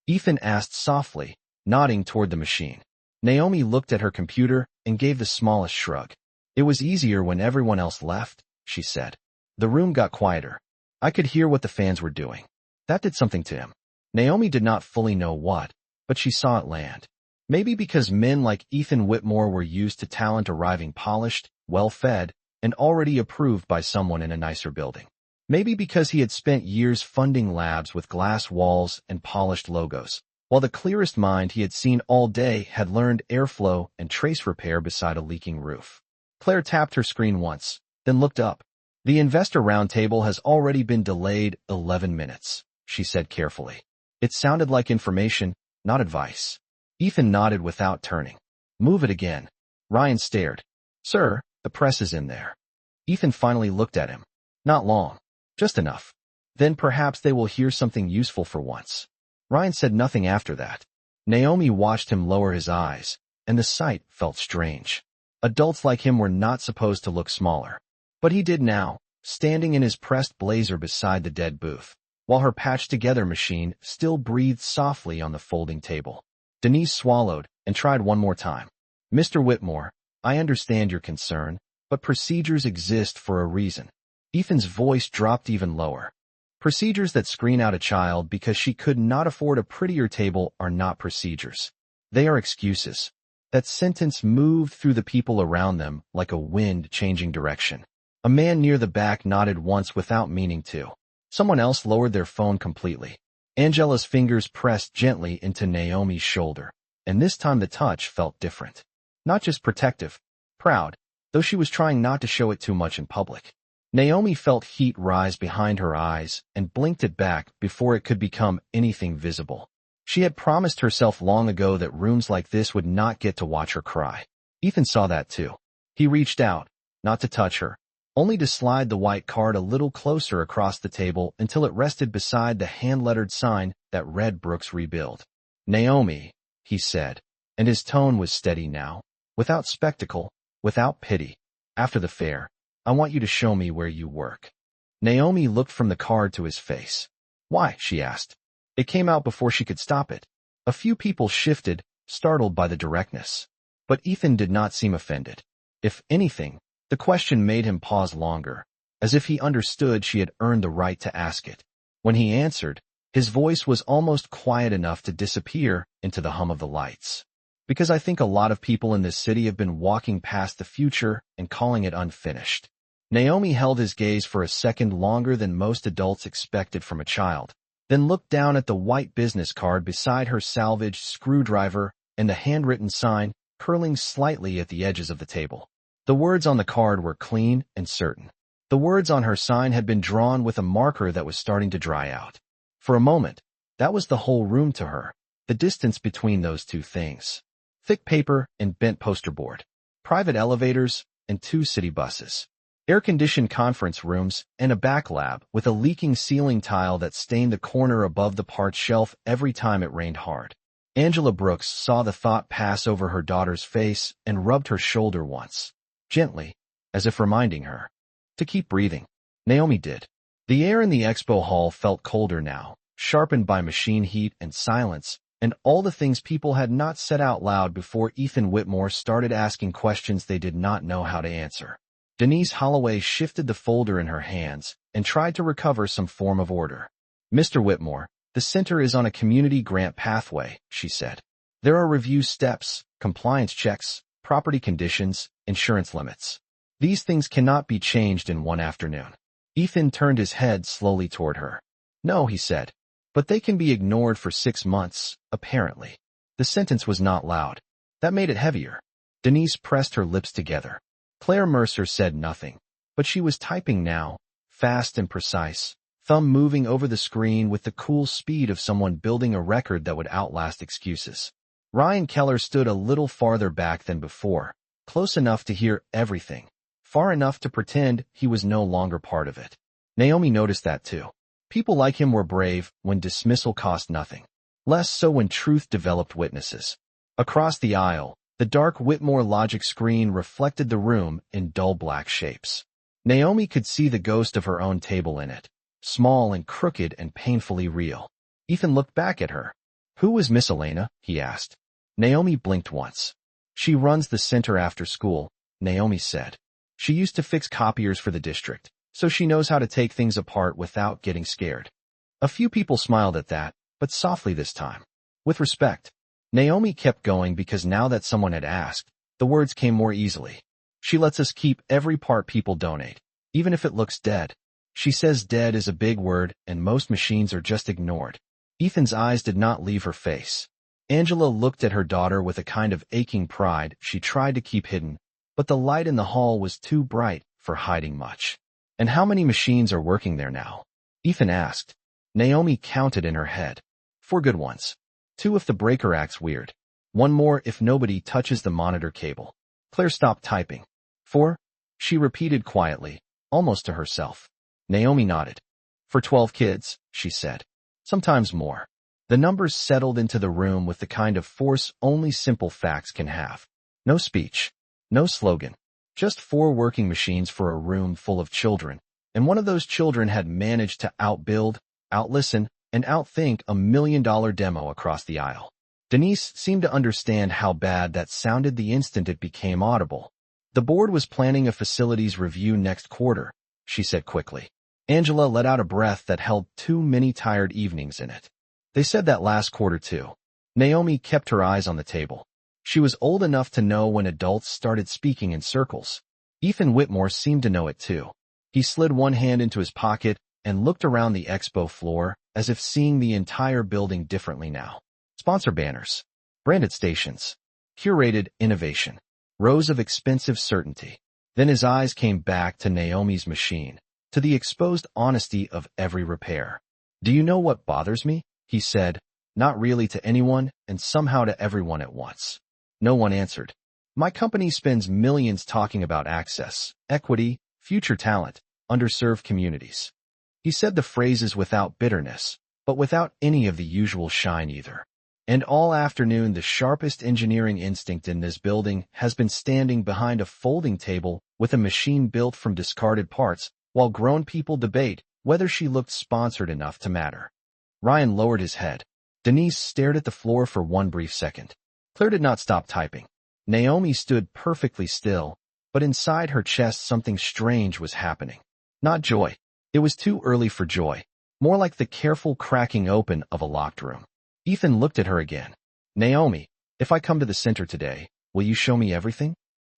Ethan asked softly, nodding toward the machine. Naomi looked at her computer and gave the smallest shrug. It was easier when everyone else left, she said. The room got quieter. I could hear what the fans were doing. That did something to him. Naomi did not fully know what, but she saw it land. Maybe because men like Ethan Whitmore were used to talent arriving polished, well-fed, and already approved by someone in a nicer building. Maybe because he had spent years funding labs with glass walls and polished logos, while the clearest mind he had seen all day had learned airflow and trace repair beside a leaking roof. Claire tapped her screen once, then looked up. The investor roundtable has already been delayed 11 minutes, she said carefully. It sounded like information, not advice. Ethan nodded without turning. Move it again. Ryan stared. Sir, the press is in there. Ethan finally looked at him. Not long. Just enough. Then perhaps they will hear something useful for once. Ryan said nothing after that. Naomi watched him lower his eyes, and the sight felt strange. Adults like him were not supposed to look smaller. But he did now, standing in his pressed blazer beside the dead booth, while her patched-together machine still breathed softly on the folding table. Denise swallowed and tried one more time. Mr. Whitmore, I understand your concern, but procedures exist for a reason. Ethan's voice dropped even lower. Procedures that screen out a child because she could not afford a prettier table are not procedures. They are excuses. That sentence moved through the people around them like a wind changing direction. A man near the back nodded once without meaning to. Someone else lowered their phone completely. Angela's fingers pressed gently into Naomi's shoulder, and this time the touch felt different. Not just protective, proud, though she was trying not to show it too much in public. Naomi felt heat rise behind her eyes and blinked it back before it could become anything visible. She had promised herself long ago that rooms like this would not get to watch her cry. Ethan saw that too. He reached out, not to touch her, only to slide the white card a little closer across the table until it rested beside the hand-lettered sign that read Brooks Rebuild. Naomi, he said, and his tone was steady now, without spectacle, without pity. After the fair, I want you to show me where you work. Naomi looked from the card to his face. Why? She asked. It came out before she could stop it. A few people shifted, startled by the directness. But Ethan did not seem offended. If anything, the question made him pause longer, as if he understood she had earned the right to ask it. When he answered, his voice was almost quiet enough to disappear into the hum of the lights. Because I think a lot of people in this city have been walking past the future and calling it unfinished. Naomi held his gaze for a second longer than most adults expected from a child, then looked down at the white business card beside her salvaged screwdriver and the handwritten sign curling slightly at the edges of the table. The words on the card were clean and certain. The words on her sign had been drawn with a marker that was starting to dry out. For a moment, that was the whole room to her, the distance between those two things. Thick paper and bent poster board. Private elevators and 2 city buses. Air-conditioned conference rooms and a back lab with a leaking ceiling tile that stained the corner above the parts shelf every time it rained hard. Angela Brooks saw the thought pass over her daughter's face and rubbed her shoulder once, gently, as if reminding her to keep breathing. Naomi did. The air in the expo hall felt colder now, sharpened by machine heat and silence, and all the things people had not said out loud before Ethan Whitmore started asking questions they did not know how to answer. Denise Holloway shifted the folder in her hands and tried to recover some form of order. Mr. Whitmore, the center is on a community grant pathway, she said. There are review steps, compliance checks, property conditions, insurance limits. These things cannot be changed in one afternoon. Ethan turned his head slowly toward her. No, he said, but they can be ignored for 6 months, apparently. The sentence was not loud. That made it heavier. Denise pressed her lips together. Claire Mercer said nothing, but she was typing now, fast and precise, thumb moving over the screen with the cool speed of someone building a record that would outlast excuses. Ryan Keller stood a little farther back than before, close enough to hear everything, far enough to pretend he was no longer part of it. Naomi noticed that too. People like him were brave when dismissal cost nothing. less so when truth developed witnesses. Across the aisle, the dark Whitmore logic screen reflected the room in dull black shapes. Naomi could see the ghost of her own table in it, small and crooked and painfully real. Ethan looked back at her. "Who was Miss Elena?" he asked. Naomi blinked once. "She runs the center after school," Naomi said. "She used to fix copiers for the district, so she knows how to take things apart without getting scared." A few people smiled at that, but softly this time. With respect. Naomi kept going because now that someone had asked, the words came more easily. "She lets us keep every part people donate, even if it looks dead. She says dead is a big word and most machines are just ignored." Ethan's eyes did not leave her face. Angela looked at her daughter with a kind of aching pride she tried to keep hidden, but the light in the hall was too bright for hiding much. "And how many machines are working there now?" Ethan asked. Naomi counted in her head. 4 good ones. 2 if the breaker acts weird. 1 more if nobody touches the monitor cable. Claire stopped typing. 4? She repeated quietly, almost to herself. Naomi nodded. "For 12 kids," she said. "Sometimes more." The numbers settled into the room with the kind of force only simple facts can have. No speech. No slogan. Just 4 working machines for a room full of children, and one of those children had managed to outbuild, outlisten, and outthink a $1 million demo across the aisle. Denise seemed to understand how bad that sounded the instant it became audible. "The board was planning a facilities review next quarter," she said quickly. Angela let out a breath that held too many tired evenings in it. "They said that last quarter too." Naomi kept her eyes on the table. She was old enough to know when adults started speaking in circles. Ethan Whitmore seemed to know it too. He slid one hand into his pocket and looked around the expo floor as if seeing the entire building differently now. Sponsor banners. Branded stations. Curated innovation. Rows of expensive certainty. Then his eyes came back to Naomi's machine, to the exposed honesty of every repair. "Do you know what bothers me?" he said, not really to anyone and somehow to everyone at once. No one answered. "My company spends millions talking about access, equity, future talent, underserved communities." He said the phrases without bitterness, but without any of the usual shine either. "And all afternoon the sharpest engineering instinct in this building has been standing behind a folding table with a machine built from discarded parts, while grown people debate whether she looked sponsored enough to matter." Ryan lowered his head. Denise stared at the floor for one brief second. Claire did not stop typing. Naomi stood perfectly still, but inside her chest something strange was happening. Not joy. It was too early for joy. More like the careful cracking open of a locked room. Ethan looked at her again. "Naomi, if I come to the center today, will you show me everything?"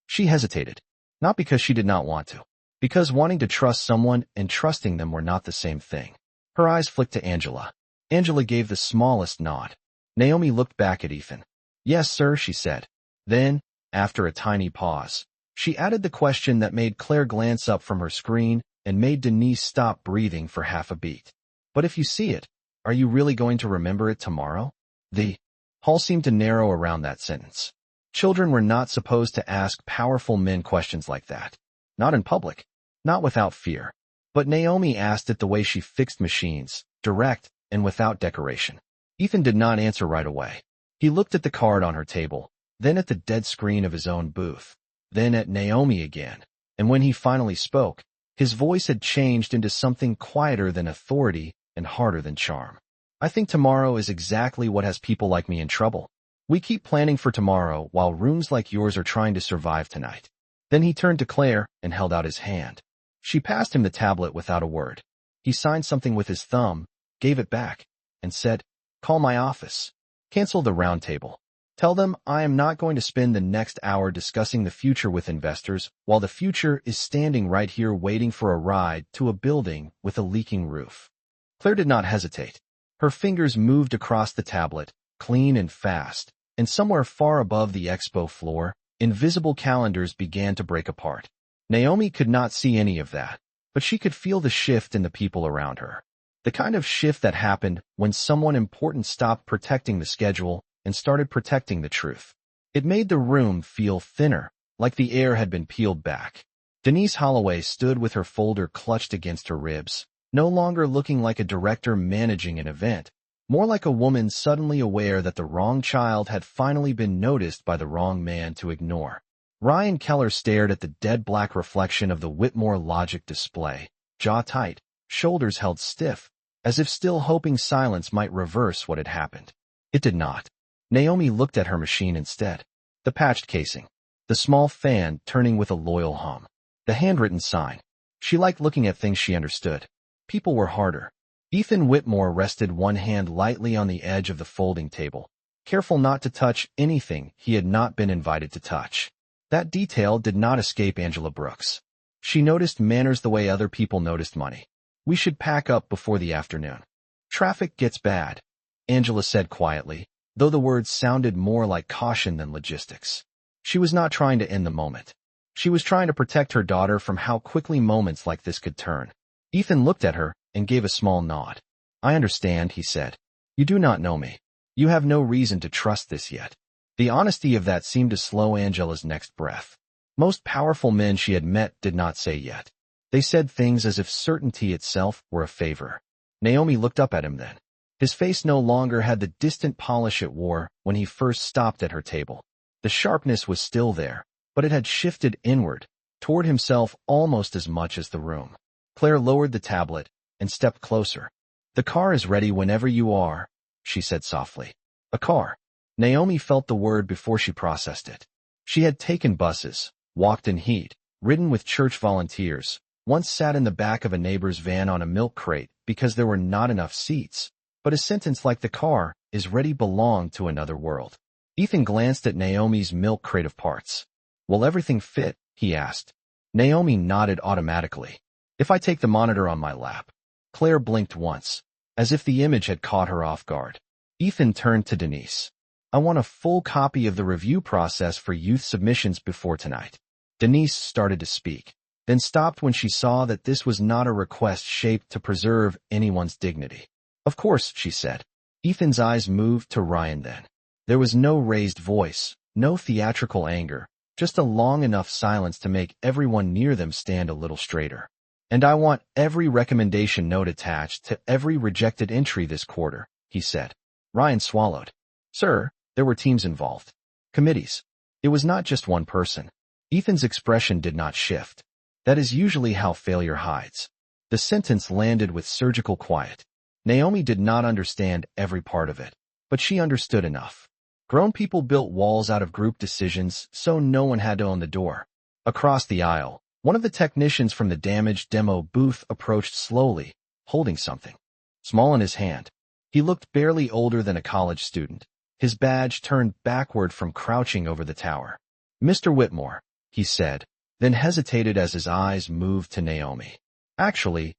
She hesitated. Not because she did not want to. Because wanting to trust someone and trusting them were not the same thing. Her eyes flicked to Angela. Angela gave the smallest nod. Naomi looked back at Ethan. "Yes, sir," she said. Then, after a tiny pause, she added the question that made Claire glance up from her screen and made Denise stop breathing for half a beat. "But if you see it, are you really going to remember it tomorrow?" The hall seemed to narrow around that sentence. Children were not supposed to ask powerful men questions like that. Not in public. Not without fear. But Naomi asked it the way she fixed machines, direct and without decoration. Ethan did not answer right away. He looked at the card on her table, then at the dead screen of his own booth, then at Naomi again, and when he finally spoke, his voice had changed into something quieter than authority and harder than charm. "I think tomorrow is exactly what has people like me in trouble. We keep planning for tomorrow while rooms like yours are trying to survive tonight." Then he turned to Claire and held out his hand. She passed him the tablet without a word. He signed something with his thumb, gave it back, and said, "Call my office. Cancel the roundtable. Tell them I am not going to spend the next hour discussing the future with investors while the future is standing right here waiting for a ride to a building with a leaking roof." Claire did not hesitate. Her fingers moved across the tablet, clean and fast, and somewhere far above the expo floor, invisible calendars began to break apart. Naomi could not see any of that, but she could feel the shift in the people around her. The kind of shift that happened when someone important stopped protecting the schedule and started protecting the truth. It made the room feel thinner, like the air had been peeled back. Denise Holloway stood with her folder clutched against her ribs, no longer looking like a director managing an event, More like a woman suddenly aware that the wrong child had finally been noticed by the wrong man to ignore. Ryan Keller stared at the dead black reflection of the Whitmore Logic display, jaw tight, shoulders held stiff, as if still hoping silence might reverse what had happened. It did not. Naomi looked at her machine instead. The patched casing. The small fan turning with a loyal hum. The handwritten sign. She liked looking at things she understood. People were harder. Ethan Whitmore rested one hand lightly on the edge of the folding table, careful not to touch anything he had not been invited to touch. That detail did not escape Angela Brooks. She noticed manners the way other people noticed money. We should pack up before the afternoon. Traffic gets bad, Angela said quietly, though the words sounded more like caution than logistics. She was not trying to end the moment. She was trying to protect her daughter from how quickly moments like this could turn. Ethan looked at her and gave a small nod. I understand, he said. You do not know me. You have no reason to trust this yet. The honesty of that seemed to slow Angela's next breath. Most powerful men she had met did not say yet. They said things as if certainty itself were a favor. Naomi looked up at him then. His face no longer had the distant polish it wore when he first stopped at her table. The sharpness was still there, but it had shifted inward, toward himself almost as much as the room. Claire lowered the tablet and stepped closer. The car is ready whenever you are, she said softly. A car. Naomi felt the word before she processed it. She had taken buses, walked in heat, ridden with church volunteers, once sat in the back of a neighbor's van on a milk crate because there were not enough seats. But a sentence like the car is ready belonged to another world. Ethan glanced at Naomi's milk crate of parts. Will everything fit? He asked. Naomi nodded automatically. If I take the monitor on my lap. Claire blinked once, as if the image had caught her off guard. Ethan turned to Denise. I want a full copy of the review process for youth submissions before tonight. Denise started to speak, then stopped when she saw that this was not a request shaped to preserve anyone's dignity. Of course, she said. Ethan's eyes moved to Ryan then. There was no raised voice, no theatrical anger, just a long enough silence to make everyone near them stand a little straighter. And I want every recommendation note attached to every rejected entry this quarter, he said. Ryan swallowed. Sir, there were teams involved. Committees. It was not just one person. Ethan's expression did not shift. That is usually how failure hides. The sentence landed with surgical quiet. Naomi did not understand every part of it, but she understood enough. Grown people built walls out of group decisions, so no one had to own the door. Across the aisle, one of the technicians from the damaged demo booth approached slowly, holding something small in his hand. He looked barely older than a college student. His badge turned backward from crouching over the tower. Mr. Whitmore, he said, then hesitated as his eyes moved to Naomi. Actually,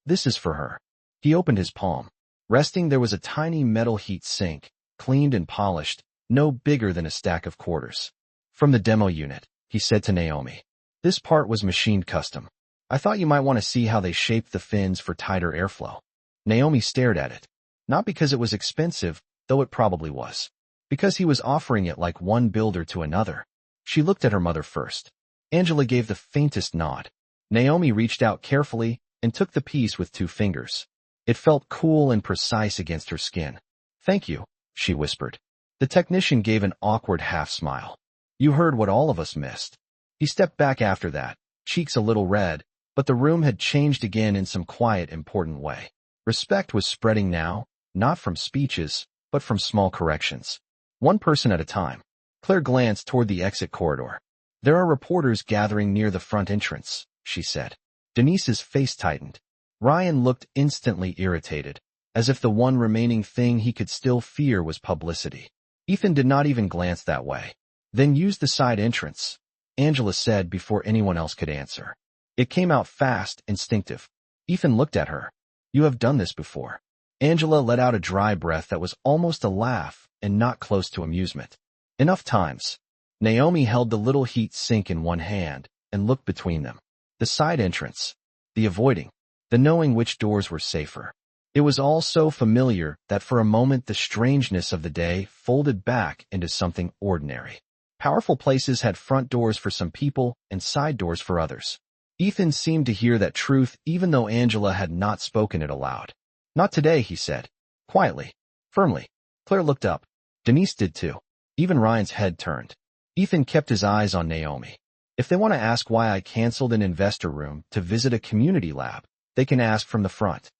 this is for her. He opened his palm. Resting there was a tiny metal heat sink, cleaned and polished, no bigger than a stack of quarters. From the demo unit, he said to Naomi. This part was machined custom. I thought you might want to see how they shaped the fins for tighter airflow. Naomi stared at it. Not because it was expensive, though it probably was. Because he was offering it like one builder to another. She looked at her mother first. Angela gave the faintest nod. Naomi reached out carefully and took the piece with 2 fingers. It felt cool and precise against her skin. Thank you, she whispered. The technician gave an awkward half-smile. You heard what all of us missed. He stepped back after that, cheeks a little red, but the room had changed again in some quiet, important way. Respect was spreading now, not from speeches, but from small corrections. One person at a time. Claire glanced toward the exit corridor. There are reporters gathering near the front entrance, she said. Denise's face tightened. Ryan looked instantly irritated, as if the one remaining thing he could still fear was publicity. Ethan did not even glance that way. Then use the side entrance, Angela said before anyone else could answer. It came out fast, instinctive. Ethan looked at her. You have done this before. Angela let out a dry breath that was almost a laugh and not close to amusement. Enough times. Naomi held the little heat sink in one hand and looked between them. The side entrance. The avoiding. The knowing which doors were safer. It was all so familiar that for a moment the strangeness of the day folded back into something ordinary. Powerful places had front doors for some people and side doors for others. Ethan seemed to hear that truth even though Angela had not spoken it aloud. Not today, he said. Quietly, firmly. Claire looked up. Denise did too. Even Ryan's head turned. Ethan kept his eyes on Naomi. If they want to ask why I canceled an investor room to visit a community lab, they can ask from the front.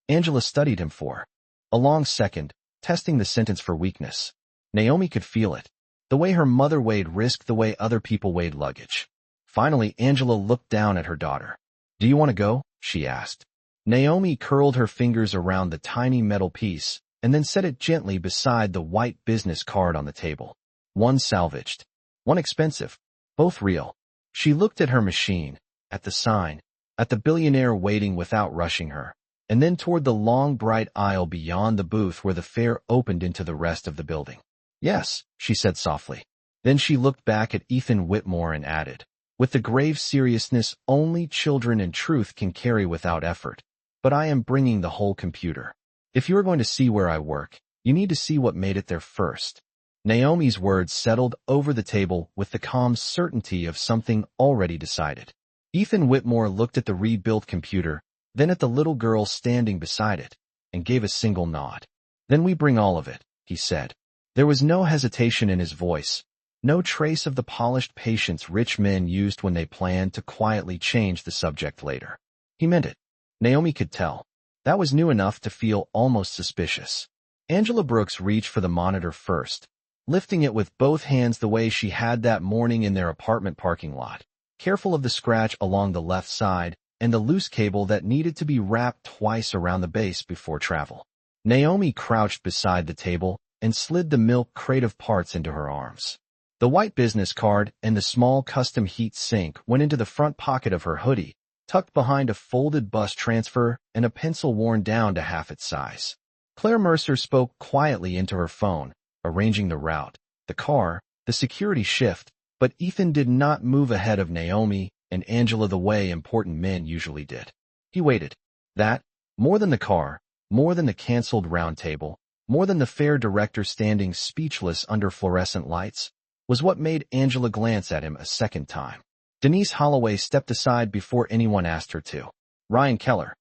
Angela studied him for a long second, testing the sentence for weakness. Naomi could feel it. The way her mother weighed risk, the way other people weighed luggage. Finally, Angela looked down at her daughter. Do you want to go? She asked. Naomi curled her fingers around the tiny metal piece and then set it gently beside the white business card on the table. One salvaged, one expensive, both real. She looked at her machine, at the sign, at the billionaire waiting without rushing her, and then toward the long bright aisle beyond the booth where the fair opened into the rest of the building. Yes, she said softly. Then she looked back at Ethan Whitmore and added, with the grave seriousness only children and truth can carry without effort, but I am bringing the whole computer. If you are going to see where I work, you need to see what made it there first. Naomi's words settled over the table with the calm certainty of something already decided. Ethan Whitmore looked at the rebuilt computer, then at the little girl standing beside it, and gave a single nod. Then we bring all of it, he said. There was no hesitation in his voice, no trace of the polished patience rich men used when they planned to quietly change the subject later. He meant it. Naomi could tell. That was new enough to feel almost suspicious. Angela Brooks reached for the monitor first, lifting it with both hands the way she had that morning in their apartment parking lot, careful of the scratch along the left side and the loose cable that needed to be wrapped twice around the base before travel. Naomi crouched beside the table and slid the milk crate of parts into her arms. The white business card and the small custom heat sink went into the front pocket of her hoodie, tucked behind a folded bus transfer and a pencil worn down to half its size. Claire Mercer spoke quietly into her phone, arranging the route, the car, the security shift, but Ethan did not move ahead of Naomi and Angela the way important men usually did. He waited. That, more than the car, more than the canceled round table, more than the fair director standing speechless under fluorescent lights, was what made Angela glance at him a second time. Denise Holloway stepped aside before anyone asked her to. Ryan Keller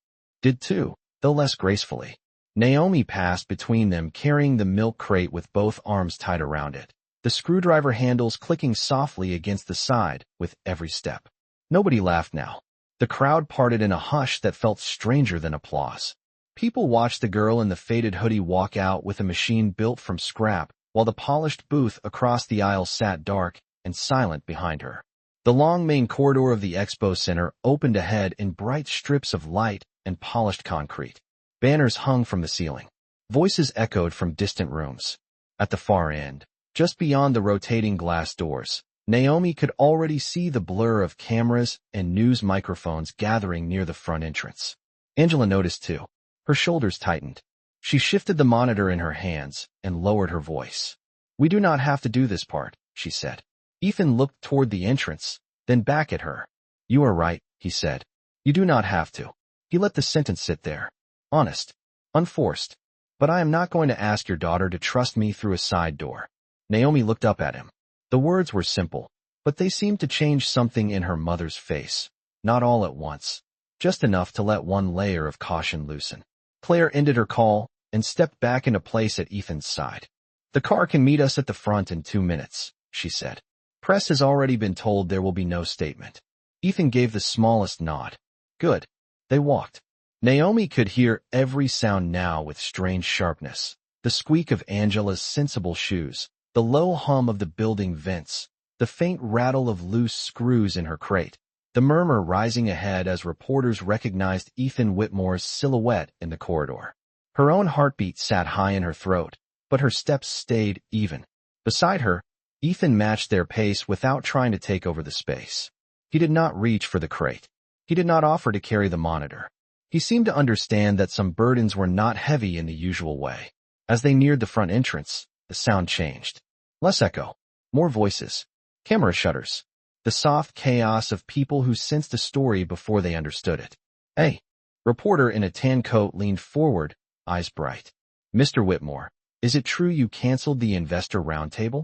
did too, though less gracefully. Naomi passed between them carrying the milk crate with both arms tied around it, the screwdriver handles clicking softly against the side with every step. Nobody laughed now. The crowd parted in a hush that felt stranger than applause. People watched the girl in the faded hoodie walk out with a machine built from scrap, while the polished booth across the aisle sat dark and silent behind her. The long main corridor of the expo center opened ahead in bright strips of light and polished concrete. Banners hung from the ceiling. Voices echoed from distant rooms. At the far end, just beyond the rotating glass doors, Naomi could already see the blur of cameras and news microphones gathering near the front entrance. Angela noticed too. Her shoulders tightened. She shifted the monitor in her hands and lowered her voice. We do not have to do this part, she said. Ethan looked toward the entrance, then back at her. You are right, he said. You do not have to. He let the sentence sit there. Honest. Unforced. But I am not going to ask your daughter to trust me through a side door. Naomi looked up at him. The words were simple, but they seemed to change something in her mother's face. Not all at once. Just enough to let one layer of caution loosen. Claire ended her call and stepped back into place at Ethan's side. The car can meet us at the front in 2 minutes, she said. Press has already been told there will be no statement. Ethan gave the smallest nod. Good. They walked. Naomi could hear every sound now with strange sharpness. The squeak of Angela's sensible shoes, the low hum of the building vents, the faint rattle of loose screws in her crate, the murmur rising ahead as reporters recognized Ethan Whitmore's silhouette in the corridor. Her own heartbeat sat high in her throat, but her steps stayed even. Beside her, Ethan matched their pace without trying to take over the space. He did not reach for the crate. He did not offer to carry the monitor. He seemed to understand that some burdens were not heavy in the usual way. As they neared the front entrance, the sound changed. Less echo. More voices. Camera shutters. The soft chaos of people who sensed a story before they understood it. Hey. Reporter in a tan coat leaned forward, eyes bright. Mr. Whitmore, is it true you canceled the investor roundtable?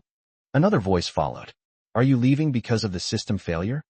Another voice followed. Are you leaving because of the system failure?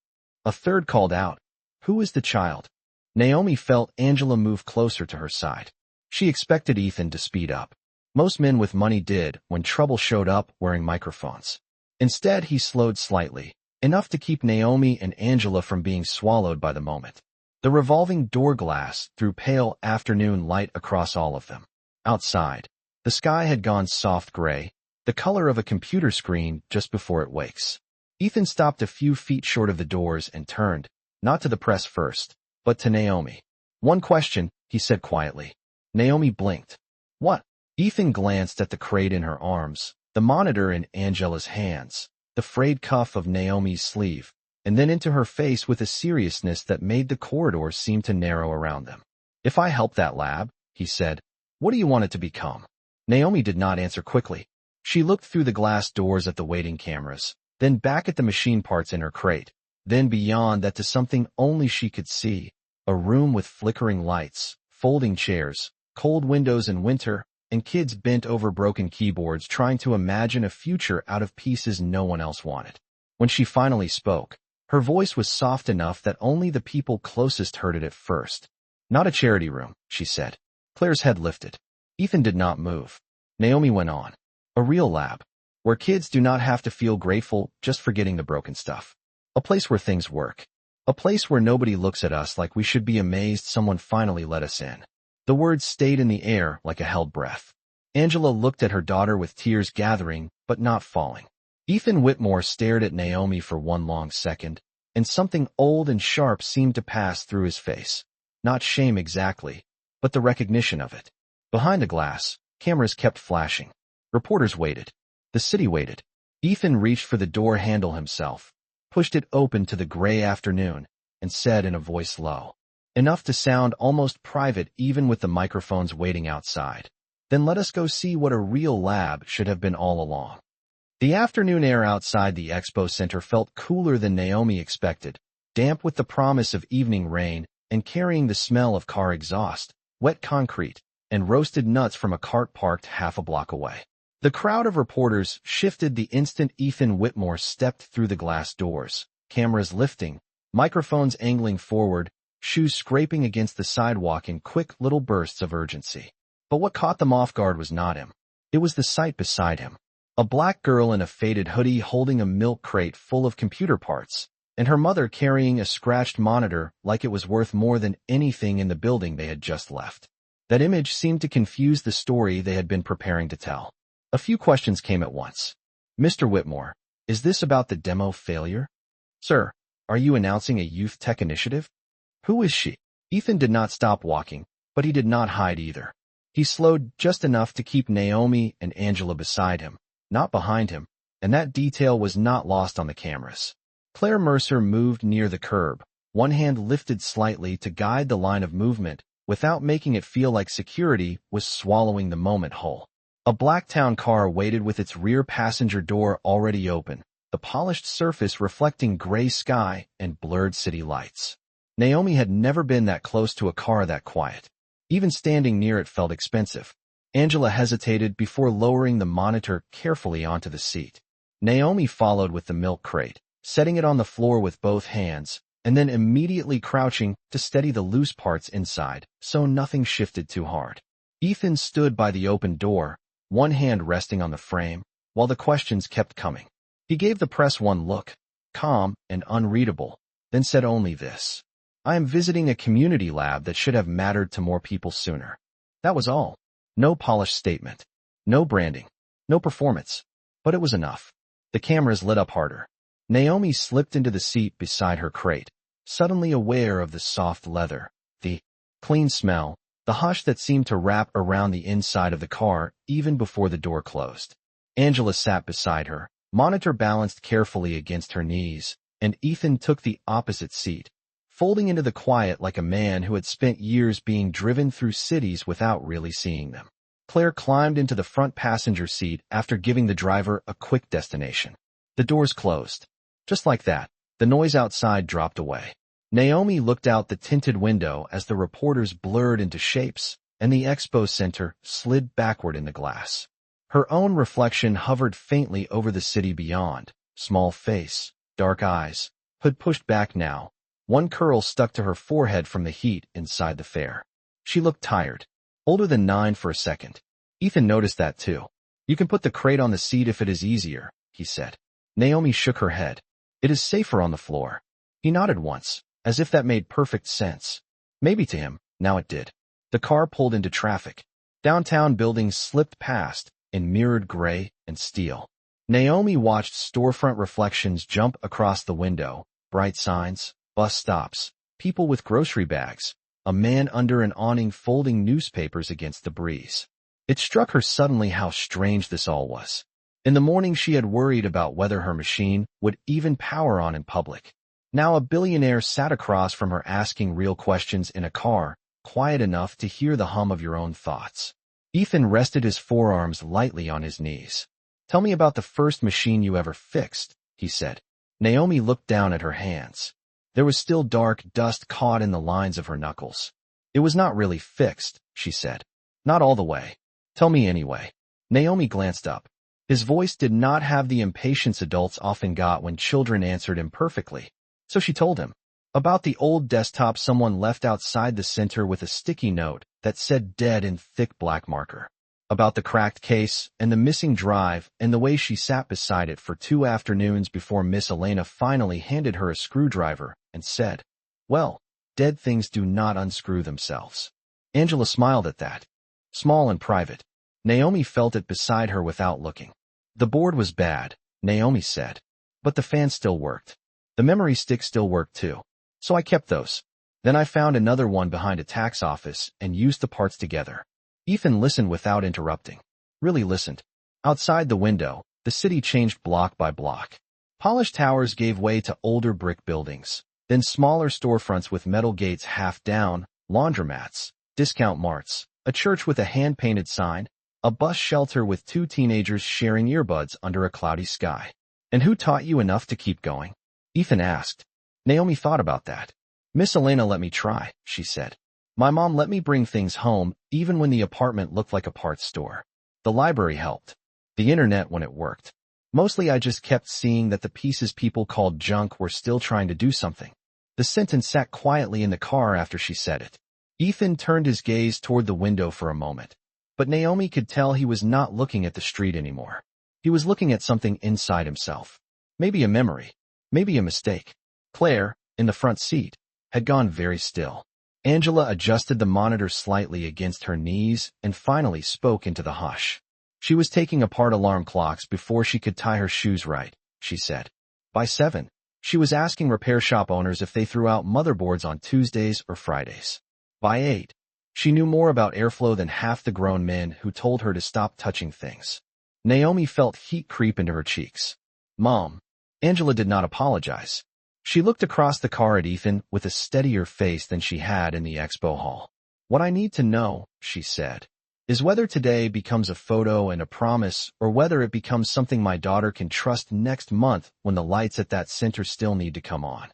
A third called out. Who is the child? Naomi felt Angela move closer to her side. She expected Ethan to speed up. Most men with money did when trouble showed up wearing microphones. Instead, he slowed slightly, enough to keep Naomi and Angela from being swallowed by the moment. The revolving door glass threw pale afternoon light across all of them. Outside, the sky had gone soft gray, the color of a computer screen just before it wakes. Ethan stopped a few feet short of the doors and turned, not to the press first, but to Naomi. "One question," he said quietly. Naomi blinked. "What?" Ethan glanced at the crate in her arms, the monitor in Angela's hands, the frayed cuff of Naomi's sleeve, and then into her face with a seriousness that made the corridor seem to narrow around them. "If I help that lab," he said, "what do you want it to become?" Naomi did not answer quickly. She looked through the glass doors at the waiting cameras, then back at the machine parts in her crate, then beyond that to something only she could see, a room with flickering lights, folding chairs, cold windows in winter, and kids bent over broken keyboards trying to imagine a future out of pieces no one else wanted. When she finally spoke, her voice was soft enough that only the people closest heard it at first. "Not a charity room," she said. Claire's head lifted. Ethan did not move. Naomi went on. "A real lab, where kids do not have to feel grateful just for getting the broken stuff. A place where things work. A place where nobody looks at us like we should be amazed someone finally let us in." The words stayed in the air like a held breath. Angela looked at her daughter with tears gathering, but not falling. Ethan Whitmore stared at Naomi for one long second, and something old and sharp seemed to pass through his face. Not shame exactly, but the recognition of it. Behind the glass, cameras kept flashing. Reporters waited. The city waited. Ethan reached for the door handle himself, pushed it open to the gray afternoon, and said in a voice low, enough to sound almost private even with the microphones waiting outside, "Then let us go see what a real lab should have been all along." The afternoon air outside the expo center felt cooler than Naomi expected, damp with the promise of evening rain and carrying the smell of car exhaust, wet concrete, and roasted nuts from a cart parked half a block away. The crowd of reporters shifted the instant Ethan Whitmore stepped through the glass doors, cameras lifting, microphones angling forward, shoes scraping against the sidewalk in quick little bursts of urgency. But what caught them off guard was not him. It was the sight beside him. A black girl in a faded hoodie holding a milk crate full of computer parts, and her mother carrying a scratched monitor like it was worth more than anything in the building they had just left. That image seemed to confuse the story they had been preparing to tell. A few questions came at once. "Mr. Whitmore, is this about the demo failure?" "Sir, are you announcing a youth tech initiative?" "Who is she?" Ethan did not stop walking, but he did not hide either. He slowed just enough to keep Naomi and Angela beside him, not behind him, and that detail was not lost on the cameras. Claire Mercer moved near the curb, one hand lifted slightly to guide the line of movement without making it feel like security was swallowing the moment whole. A black town car waited with its rear passenger door already open, the polished surface reflecting gray sky and blurred city lights. Naomi had never been that close to a car that quiet. Even standing near it felt expensive. Angela hesitated before lowering the monitor carefully onto the seat. Naomi followed with the milk crate, setting it on the floor with both hands, and then immediately crouching to steady the loose parts inside, so nothing shifted too hard. Ethan stood by the open door, one hand resting on the frame, while the questions kept coming. He gave the press one look, calm and unreadable, then said only this: "I am visiting a community lab that should have mattered to more people sooner." That was all. No polished statement. No branding. No performance. But it was enough. The cameras lit up harder. Naomi slipped into the seat beside her crate, suddenly aware of the soft leather, the clean smell, the hush that seemed to wrap around the inside of the car even before the door closed. Angela sat beside her, monitor balanced carefully against her knees, and Ethan took the opposite seat, folding into the quiet like a man who had spent years being driven through cities without really seeing them. Claire climbed into the front passenger seat after giving the driver a quick destination. The doors closed. Just like that, the noise outside dropped away. Naomi looked out the tinted window as the reporters blurred into shapes, and the expo center slid backward in the glass. Her own reflection hovered faintly over the city beyond, small face, dark eyes, hood pushed back now, one curl stuck to her forehead from the heat inside the fair. She looked tired. Older than 9 for a second. Ethan noticed that too. You can put the crate on the seat if it is easier, he said. Naomi shook her head. It is safer on the floor. He nodded once, as if that made perfect sense. Maybe to him, now it did. The car pulled into traffic. Downtown buildings slipped past, in mirrored gray and steel. Naomi watched storefront reflections jump across the window, bright signs, bus stops, people with grocery bags, a man under an awning folding newspapers against the breeze. It struck her suddenly how strange this all was. In the morning she had worried about whether her machine would even power on in public. Now a billionaire sat across from her asking real questions in a car, quiet enough to hear the hum of your own thoughts. Ethan rested his forearms lightly on his knees. Tell me about the first machine you ever fixed, he said. Naomi looked down at her hands. There was still dark dust caught in the lines of her knuckles. It was not really fixed, she said. Not all the way. Tell me anyway. Naomi glanced up. His voice did not have the impatience adults often got when children answered imperfectly. So she told him. About the old desktop someone left outside the center with a sticky note that said dead in thick black marker. About the cracked case and the missing drive and the way she sat beside it for 2 afternoons before Miss Elena finally handed her a screwdriver and said, well, dead things do not unscrew themselves. Angela smiled at that. Small and private. Naomi felt it beside her without looking. The board was bad, Naomi said. But the fan still worked. The memory stick still worked too. So I kept those. Then I found another one behind a tax office and used the parts together. Ethan listened without interrupting. Really listened. Outside the window, the city changed block by block. Polished towers gave way to older brick buildings, then smaller storefronts with metal gates half down, laundromats, discount marts, a church with a hand-painted sign, a bus shelter with 2 teenagers sharing earbuds under a cloudy sky. And who taught you enough to keep going? Ethan asked. Naomi thought about that. Miss Elena let me try, she said. My mom let me bring things home, even when the apartment looked like a parts store. The library helped. The internet when it worked. Mostly I just kept seeing that the pieces people called junk were still trying to do something. The sentence sat quietly in the car after she said it. Ethan turned his gaze toward the window for a moment. But Naomi could tell he was not looking at the street anymore. He was looking at something inside himself. Maybe a memory. Maybe a mistake. Claire, in the front seat, had gone very still. Angela adjusted the monitor slightly against her knees and finally spoke into the hush. She was taking apart alarm clocks before she could tie her shoes right, she said. By 7, she was asking repair shop owners if they threw out motherboards on Tuesdays or Fridays. By 8, she knew more about airflow than half the grown men who told her to stop touching things. Naomi felt heat creep into her cheeks. Mom. Angela did not apologize. She looked across the car at Ethan with a steadier face than she had in the expo hall. What I need to know, she said, is whether today becomes a photo and a promise or whether it becomes something my daughter can trust next month when the lights at that center still need to come on.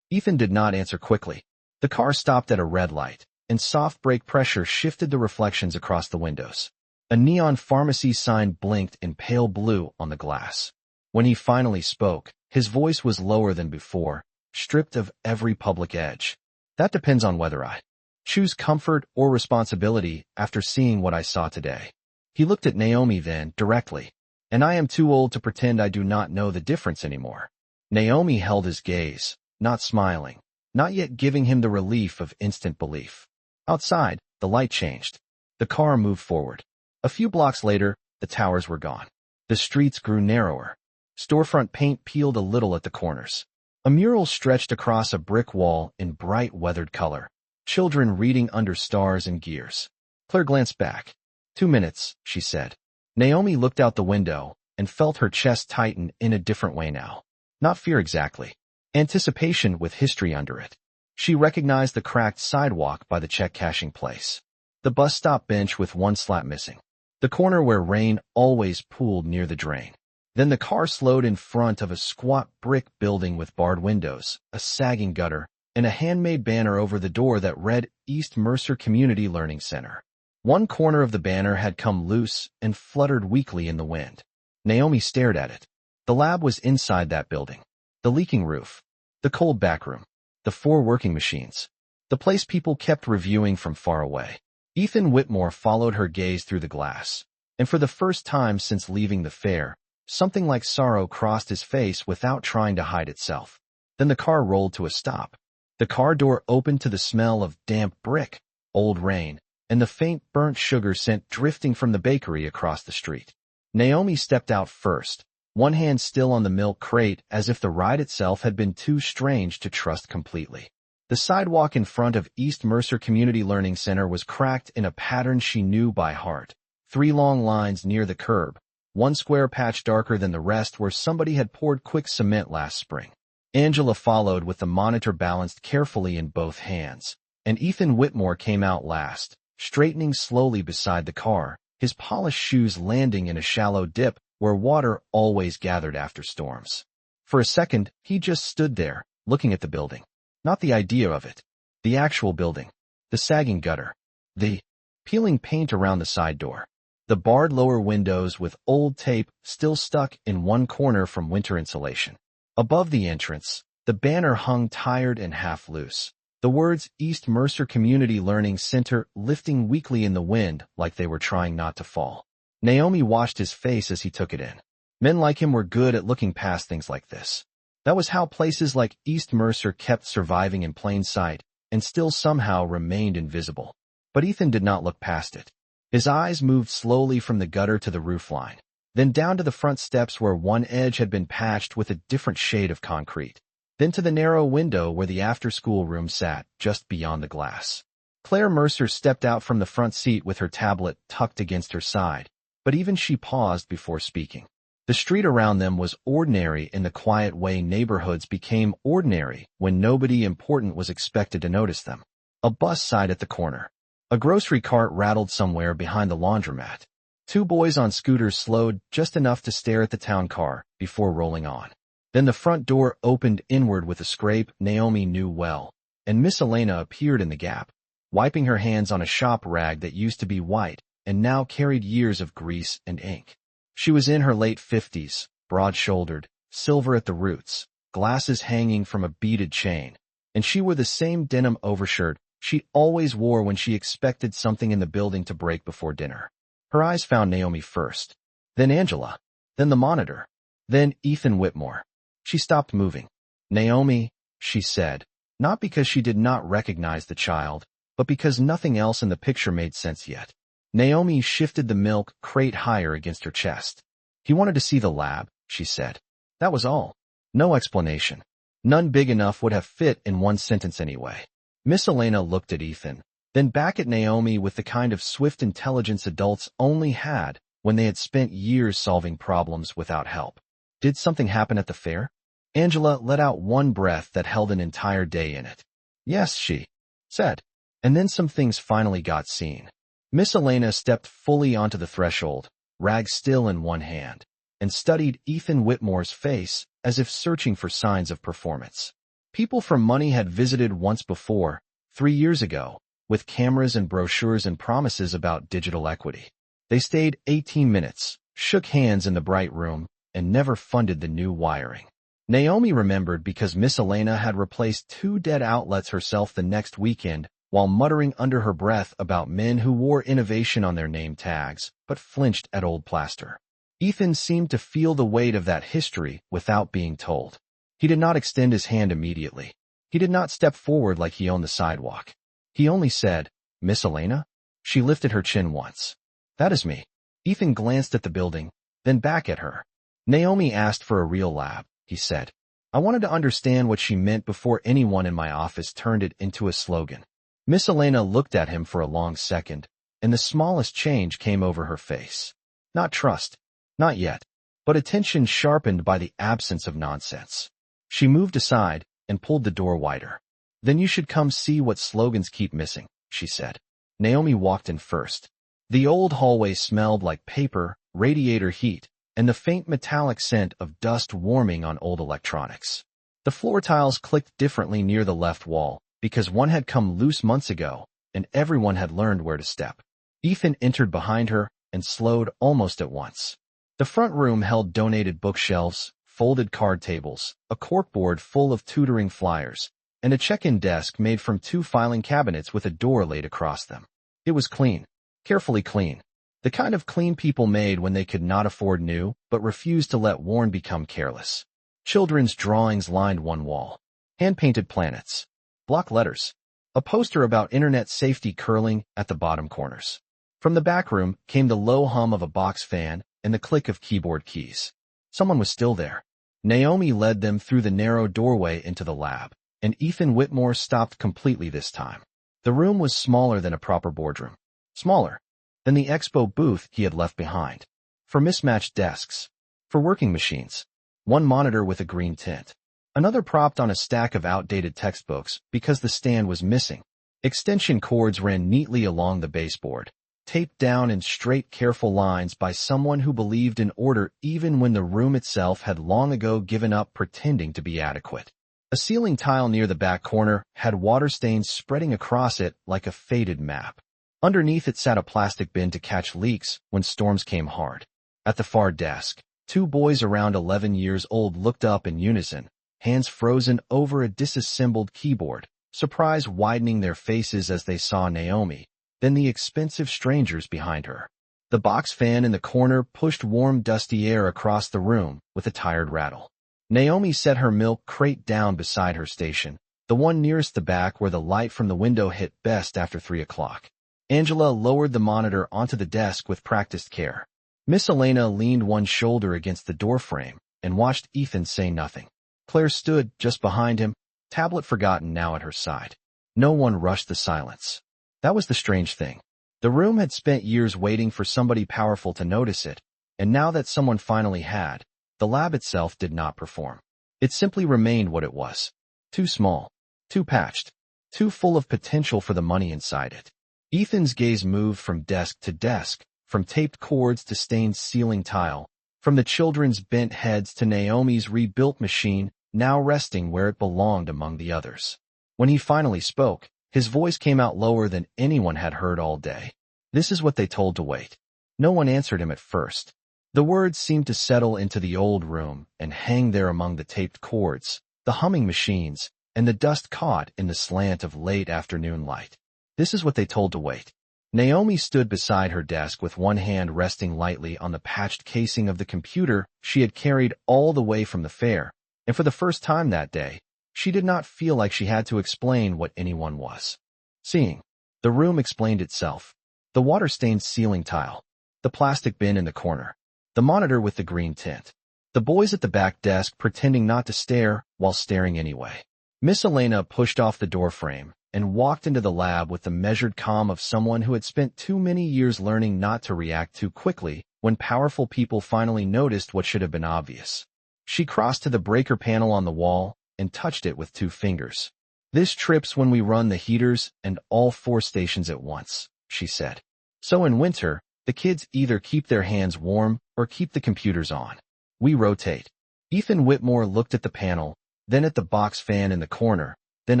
Ethan did not answer quickly. The car stopped at a red light, and soft brake pressure shifted the reflections across the windows. A neon pharmacy sign blinked in pale blue on the glass. When he finally spoke, his voice was lower than before, stripped of every public edge. That depends on whether I choose comfort or responsibility after seeing what I saw today. He looked at Naomi then, directly. And I am too old to pretend I do not know the difference anymore. Naomi held his gaze, not smiling, not yet giving him the relief of instant belief. Outside, the light changed. The car moved forward. A few blocks later, the towers were gone. The streets grew narrower. Storefront paint peeled a little at the corners. A mural stretched across a brick wall in bright weathered color. Children reading under stars and gears. Claire glanced back. 2 minutes, she said. Naomi looked out the window and felt her chest tighten in a different way now. Not fear exactly. Anticipation with history under it. She recognized the cracked sidewalk by the check-cashing place. The bus stop bench with one slat missing. The corner where rain always pooled near the drain. Then the car slowed in front of a squat brick building with barred windows, a sagging gutter, and a handmade banner over the door that read East Mercer Community Learning Center. One corner of the banner had come loose and fluttered weakly in the wind. Naomi stared at it. The lab was inside that building. The leaking roof. The cold backroom. The 4 working machines. The place people kept reviewing from far away. Ethan Whitmore followed her gaze through the glass, and for the first time since leaving the fair, something like sorrow crossed his face without trying to hide itself. Then the car rolled to a stop. The car door opened to the smell of damp brick, old rain, and the faint burnt sugar scent drifting from the bakery across the street. Naomi stepped out first, one hand still on the milk crate as if the ride itself had been too strange to trust completely. The sidewalk in front of East Mercer Community Learning Center was cracked in a pattern she knew by heart. 3 long lines near the curb, one square patch darker than the rest where somebody had poured quick cement last spring. Angela followed with the monitor balanced carefully in both hands, and Ethan Whitmore came out last, straightening slowly beside the car, his polished shoes landing in a shallow dip where water always gathered after storms. For a second, he just stood there, looking at the building. Not the idea of it. The actual building. The sagging gutter. The peeling paint around the side door. The barred lower windows with old tape still stuck in one corner from winter insulation. Above the entrance, the banner hung tired and half loose. The words East Mercer Community Learning Center lifting weakly in the wind like they were trying not to fall. Naomi watched his face as he took it in. Men like him were good at looking past things like this. That was how places like East Mercer kept surviving in plain sight and still somehow remained invisible. But Ethan did not look past it. His eyes moved slowly from the gutter to the roofline, then down to the front steps where one edge had been patched with a different shade of concrete, then to the narrow window where the after-school room sat, just beyond the glass. Claire Mercer stepped out from the front seat with her tablet tucked against her side, but even she paused before speaking. The street around them was ordinary in the quiet way neighborhoods became ordinary when nobody important was expected to notice them. A bus sighed at the corner. A grocery cart rattled somewhere behind the laundromat. 2 boys on scooters slowed just enough to stare at the town car before rolling on. Then the front door opened inward with a scrape Naomi knew well, and Miss Elena appeared in the gap, wiping her hands on a shop rag that used to be white and now carried years of grease and ink. She was in her late 50s, broad-shouldered, silver at the roots, glasses hanging from a beaded chain, and she wore the same denim overshirt she always wore when she expected something in the building to break before dinner. Her eyes found Naomi first, then Angela, then the monitor, then Ethan Whitmore. She stopped moving. Naomi, she said, not because she did not recognize the child, but because nothing else in the picture made sense yet. Naomi shifted the milk crate higher against her chest. He wanted to see the lab, she said. That was all. No explanation. None big enough would have fit in one sentence anyway. Miss Elena looked at Ethan, then back at Naomi with the kind of swift intelligence adults only had when they had spent years solving problems without help. Did something happen at the fair? Angela let out one breath that held an entire day in it. Yes, she said. And then some things finally got seen. Miss Elena stepped fully onto the threshold, rag still in one hand, and studied Ethan Whitmore's face as if searching for signs of performance. People from Money had visited once before, 3 years ago, with cameras and brochures and promises about digital equity. They stayed 18 minutes, shook hands in the bright room, and never funded the new wiring. Naomi remembered because Miss Elena had replaced 2 dead outlets herself the next weekend while muttering under her breath about men who wore innovation on their name tags, but flinched at old plaster. Ethan seemed to feel the weight of that history without being told. He did not extend his hand immediately. He did not step forward like he owned the sidewalk. He only said, Miss Elena? She lifted her chin once. That is me. Ethan glanced at the building, then back at her. Naomi asked for a real lab, he said. I wanted to understand what she meant before anyone in my office turned it into a slogan. Miss Elena looked at him for a long second, and the smallest change came over her face. Not trust. Not yet. But attention sharpened by the absence of nonsense. She moved aside and pulled the door wider. Then you should come see what slogans keep missing, she said. Naomi walked in first. The old hallway smelled like paper, radiator heat, and the faint metallic scent of dust warming on old electronics. The floor tiles clicked differently near the left wall, because one had come loose months ago, and everyone had learned where to step. Ethan entered behind her and slowed almost at once. The front room held donated bookshelves, folded card tables, a corkboard full of tutoring flyers, and a check-in desk made from 2 filing cabinets with a door laid across them. It was clean. Carefully clean. The kind of clean people made when they could not afford new, but refused to let worn become careless. Children's drawings lined one wall. Hand-painted planets. Block letters. A poster about internet safety curling at the bottom corners. From the back room came the low hum of a box fan and the click of keyboard keys. Someone was still there. Naomi led them through the narrow doorway into the lab, and Ethan Whitmore stopped completely this time. The room was smaller than a proper boardroom. Smaller than the expo booth he had left behind. For mismatched desks. For working machines. One monitor with a green tint. Another propped on a stack of outdated textbooks because the stand was missing. Extension cords ran neatly along the baseboard, taped down in straight, careful lines by someone who believed in order even when the room itself had long ago given up pretending to be adequate. A ceiling tile near the back corner had water stains spreading across it like a faded map. Underneath it sat a plastic bin to catch leaks when storms came hard. At the far desk, two boys around 11 years old looked up in unison, hands frozen over a disassembled keyboard, surprise widening their faces as they saw Naomi, then the expensive strangers behind her. The box fan in the corner pushed warm, dusty air across the room with a tired rattle. Naomi set her milk crate down beside her station, the one nearest the back where the light from the window hit best after 3 o'clock. Angela lowered the monitor onto the desk with practiced care. Miss Elena leaned one shoulder against the doorframe and watched Ethan say nothing. Claire stood just behind him, tablet forgotten now at her side. No one rushed the silence. That was the strange thing. The room had spent years waiting for somebody powerful to notice it, and now that someone finally had, the lab itself did not perform. It simply remained what it was. Too small. Too patched. Too full of potential for the money inside it. Ethan's gaze moved from desk to desk, from taped cords to stained ceiling tile, from the children's bent heads to Naomi's rebuilt machine, now resting where it belonged among the others. When he finally spoke, his voice came out lower than anyone had heard all day. This is what they told to wait. No one answered him at first. The words seemed to settle into the old room and hang there among the taped cords, the humming machines, and the dust caught in the slant of late afternoon light. This is what they told to wait. Naomi stood beside her desk with one hand resting lightly on the patched casing of the computer she had carried all the way from the fair, and for the first time that day, she did not feel like she had to explain what anyone was seeing. The room explained itself. The water-stained ceiling tile. The plastic bin in the corner. The monitor with the green tint. The boys at the back desk pretending not to stare while staring anyway. Miss Elena pushed off the doorframe and walked into the lab with the measured calm of someone who had spent too many years learning not to react too quickly when powerful people finally noticed what should have been obvious. She crossed to the breaker panel on the wall and touched it with 2 fingers. This trips when we run the heaters and all 4 stations at once, she said. So in winter, the kids either keep their hands warm or keep the computers on. We rotate. Ethan Whitmore looked at the panel, then at the box fan in the corner, then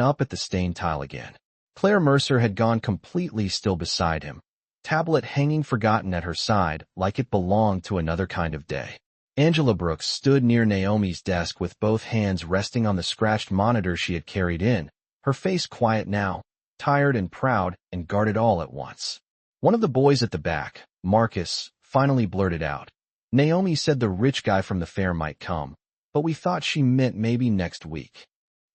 up at the stained tile again. Claire Mercer had gone completely still beside him, tablet hanging forgotten at her side like it belonged to another kind of day. Angela Brooks stood near Naomi's desk with both hands resting on the scratched monitor she had carried in, her face quiet now, tired and proud and guarded all at once. One of the boys at the back, Marcus, finally blurted out, "Naomi said the rich guy from the fair might come, but we thought she meant maybe next week."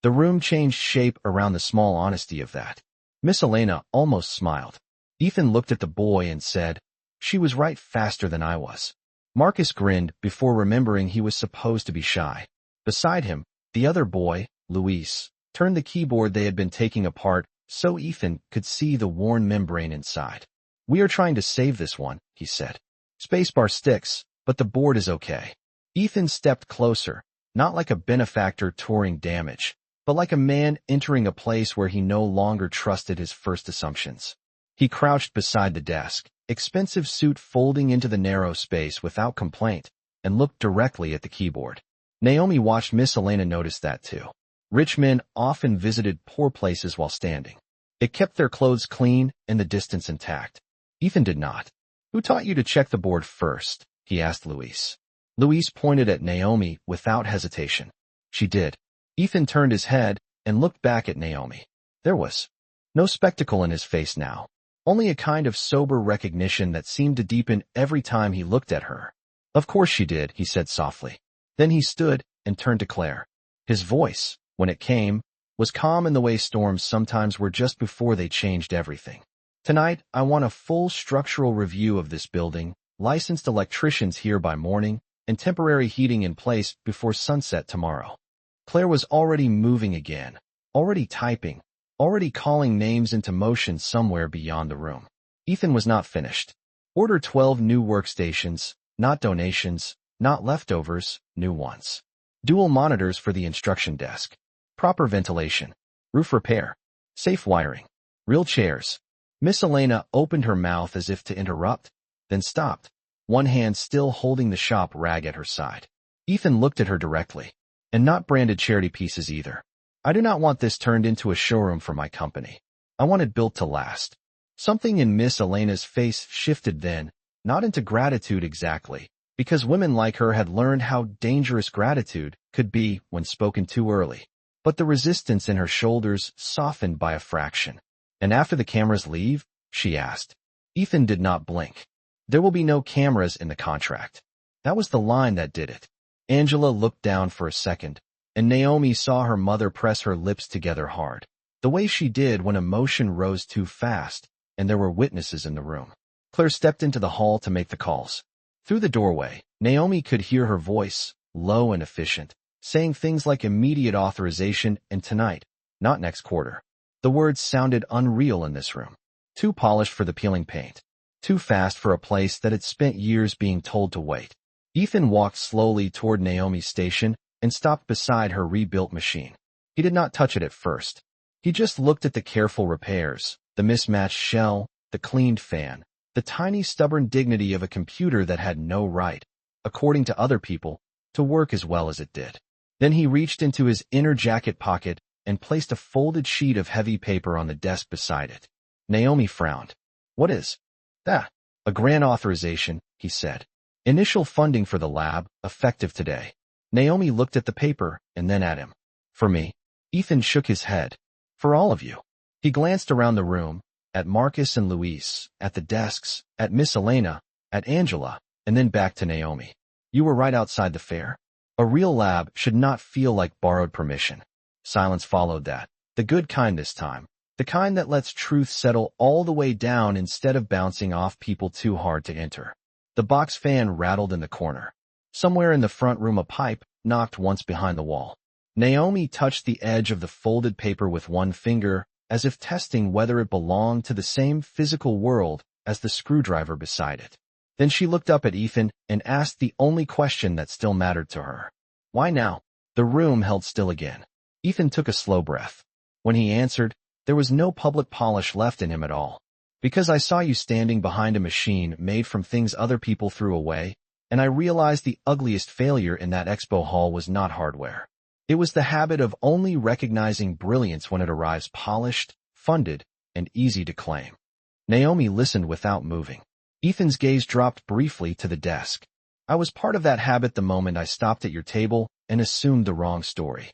The room changed shape around the small honesty of that. Miss Elena almost smiled. Ethan looked at the boy and said, "She was right faster than I was." Marcus grinned before remembering he was supposed to be shy. Beside him, the other boy, Luis, turned the keyboard they had been taking apart so Ethan could see the worn membrane inside. "We are trying to save this one," he said. "Spacebar sticks, but the board is okay." Ethan stepped closer, not like a benefactor touring damage, but like a man entering a place where he no longer trusted his first assumptions. He crouched beside the desk, expensive suit folding into the narrow space without complaint, and looked directly at the keyboard. Naomi watched Miss Elena notice that too. Rich men often visited poor places while standing. It kept their clothes clean and the distance intact. Ethan did not. "Who taught you to check the board first?" he asked Luis. Luis pointed at Naomi without hesitation. She did. Ethan turned his head and looked back at Naomi. There was no spectacle in his face now, only a kind of sober recognition that seemed to deepen every time he looked at her. "Of course she did," he said softly. Then he stood and turned to Claire. His voice, when it came, was calm in the way storms sometimes were just before they changed everything. "Tonight, I want a full structural review of this building, licensed electricians here by morning, and temporary heating in place before sunset tomorrow." Claire was already moving again, already typing, already calling names into motion somewhere beyond the room. Ethan was not finished. "Order 12 new workstations, not donations, not leftovers, new ones. Dual monitors for the instruction desk. Proper ventilation. Roof repair. Safe wiring. Real chairs." Miss Elena opened her mouth as if to interrupt, then stopped, one hand still holding the shop rag at her side. Ethan looked at her directly. "And not branded charity pieces either. I do not want this turned into a showroom for my company. I want it built to last." Something in Miss Elena's face shifted then, not into gratitude exactly, because women like her had learned how dangerous gratitude could be when spoken too early. But the resistance in her shoulders softened by a fraction. "And after the cameras leave?" she asked. Ethan did not blink. "There will be no cameras in the contract." That was the line that did it. Angela looked down for a second, and Naomi saw her mother press her lips together hard, the way she did when emotion rose too fast, and there were witnesses in the room. Claire stepped into the hall to make the calls. Through the doorway, Naomi could hear her voice, low and efficient, saying things like immediate authorization and tonight, not next quarter. The words sounded unreal in this room. Too polished for the peeling paint. Too fast for a place that had spent years being told to wait. Ethan walked slowly toward Naomi's station and stopped beside her rebuilt machine. He did not touch it at first. He just looked at the careful repairs, the mismatched shell, the cleaned fan, the tiny stubborn dignity of a computer that had no right, according to other people, to work as well as it did. Then he reached into his inner jacket pocket and placed a folded sheet of heavy paper on the desk beside it. Naomi frowned. "What is that?" "A grant authorization," he said. "Initial funding for the lab, effective today." Naomi looked at the paper and then at him. "For me?" Ethan shook his head. "For all of you." He glanced around the room, at Marcus and Luis, at the desks, at Miss Elena, at Angela, and then back to Naomi. "You were right outside the fair. A real lab should not feel like borrowed permission." Silence followed that, the good kind this time, the kind that lets truth settle all the way down instead of bouncing off people too hard to enter. The box fan rattled in the corner. Somewhere in the front room a pipe knocked once behind the wall. Naomi touched the edge of the folded paper with one finger, as if testing whether it belonged to the same physical world as the screwdriver beside it. Then she looked up at Ethan and asked the only question that still mattered to her. "Why now?" The room held still again. Ethan took a slow breath. When he answered, there was no public polish left in him at all. "Because I saw you standing behind a machine made from things other people threw away, and I realized the ugliest failure in that expo hall was not hardware. It was the habit of only recognizing brilliance when it arrives polished, funded, and easy to claim." Naomi listened without moving. Ethan's gaze dropped briefly to the desk. "I was part of that habit the moment I stopped at your table and assumed the wrong story."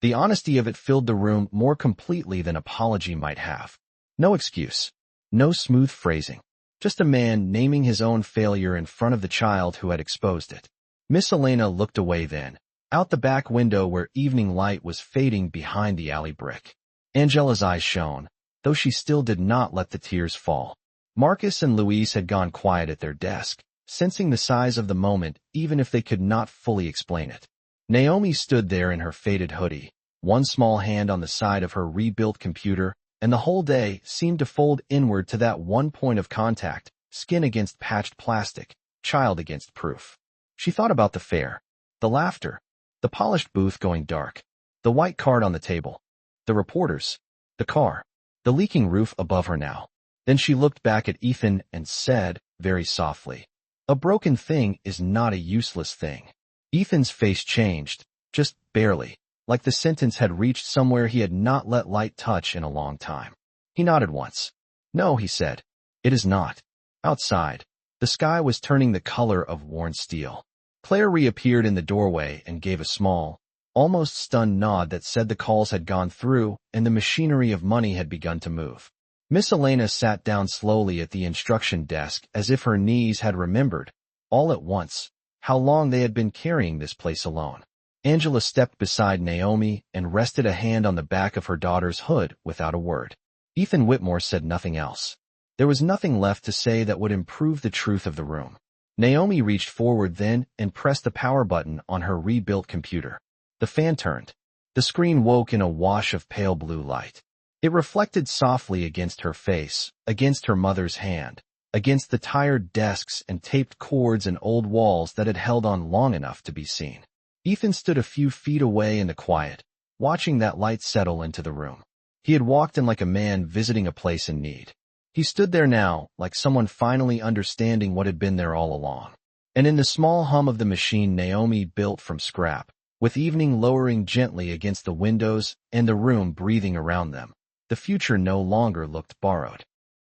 The honesty of it filled the room more completely than apology might have. No excuse. No smooth phrasing. Just a man naming his own failure in front of the child who had exposed it. Miss Elena looked away then, out the back window where evening light was fading behind the alley brick. Angela's eyes shone, though she still did not let the tears fall. Marcus and Luis had gone quiet at their desk, sensing the size of the moment even if they could not fully explain it. Naomi stood there in her faded hoodie, one small hand on the side of her rebuilt computer, and the whole day seemed to fold inward to that one point of contact, skin against patched plastic, child against proof. She thought about the fair, the laughter, the polished booth going dark, the white card on the table, the reporters, the car, the leaking roof above her now. Then she looked back at Ethan and said, very softly, "A broken thing is not a useless thing." Ethan's face changed, just barely, like the sentence had reached somewhere he had not let light touch in a long time. He nodded once. "No," he said, "it is not." Outside, the sky was turning the color of worn steel. Claire reappeared in the doorway and gave a small, almost stunned nod that said the calls had gone through and the machinery of money had begun to move. Miss Elena sat down slowly at the instruction desk as if her knees had remembered, all at once, how long they had been carrying this place alone. Angela stepped beside Naomi and rested a hand on the back of her daughter's hood without a word. Ethan Whitmore said nothing else. There was nothing left to say that would improve the truth of the room. Naomi reached forward then and pressed the power button on her rebuilt computer. The fan turned. The screen woke in a wash of pale blue light. It reflected softly against her face, against her mother's hand, against the tired desks and taped cords and old walls that had held on long enough to be seen. Ethan stood a few feet away in the quiet, watching that light settle into the room. He had walked in like a man visiting a place in need. He stood there now, like someone finally understanding what had been there all along. And in the small hum of the machine Naomi built from scrap, with evening lowering gently against the windows and the room breathing around them, the future no longer looked borrowed.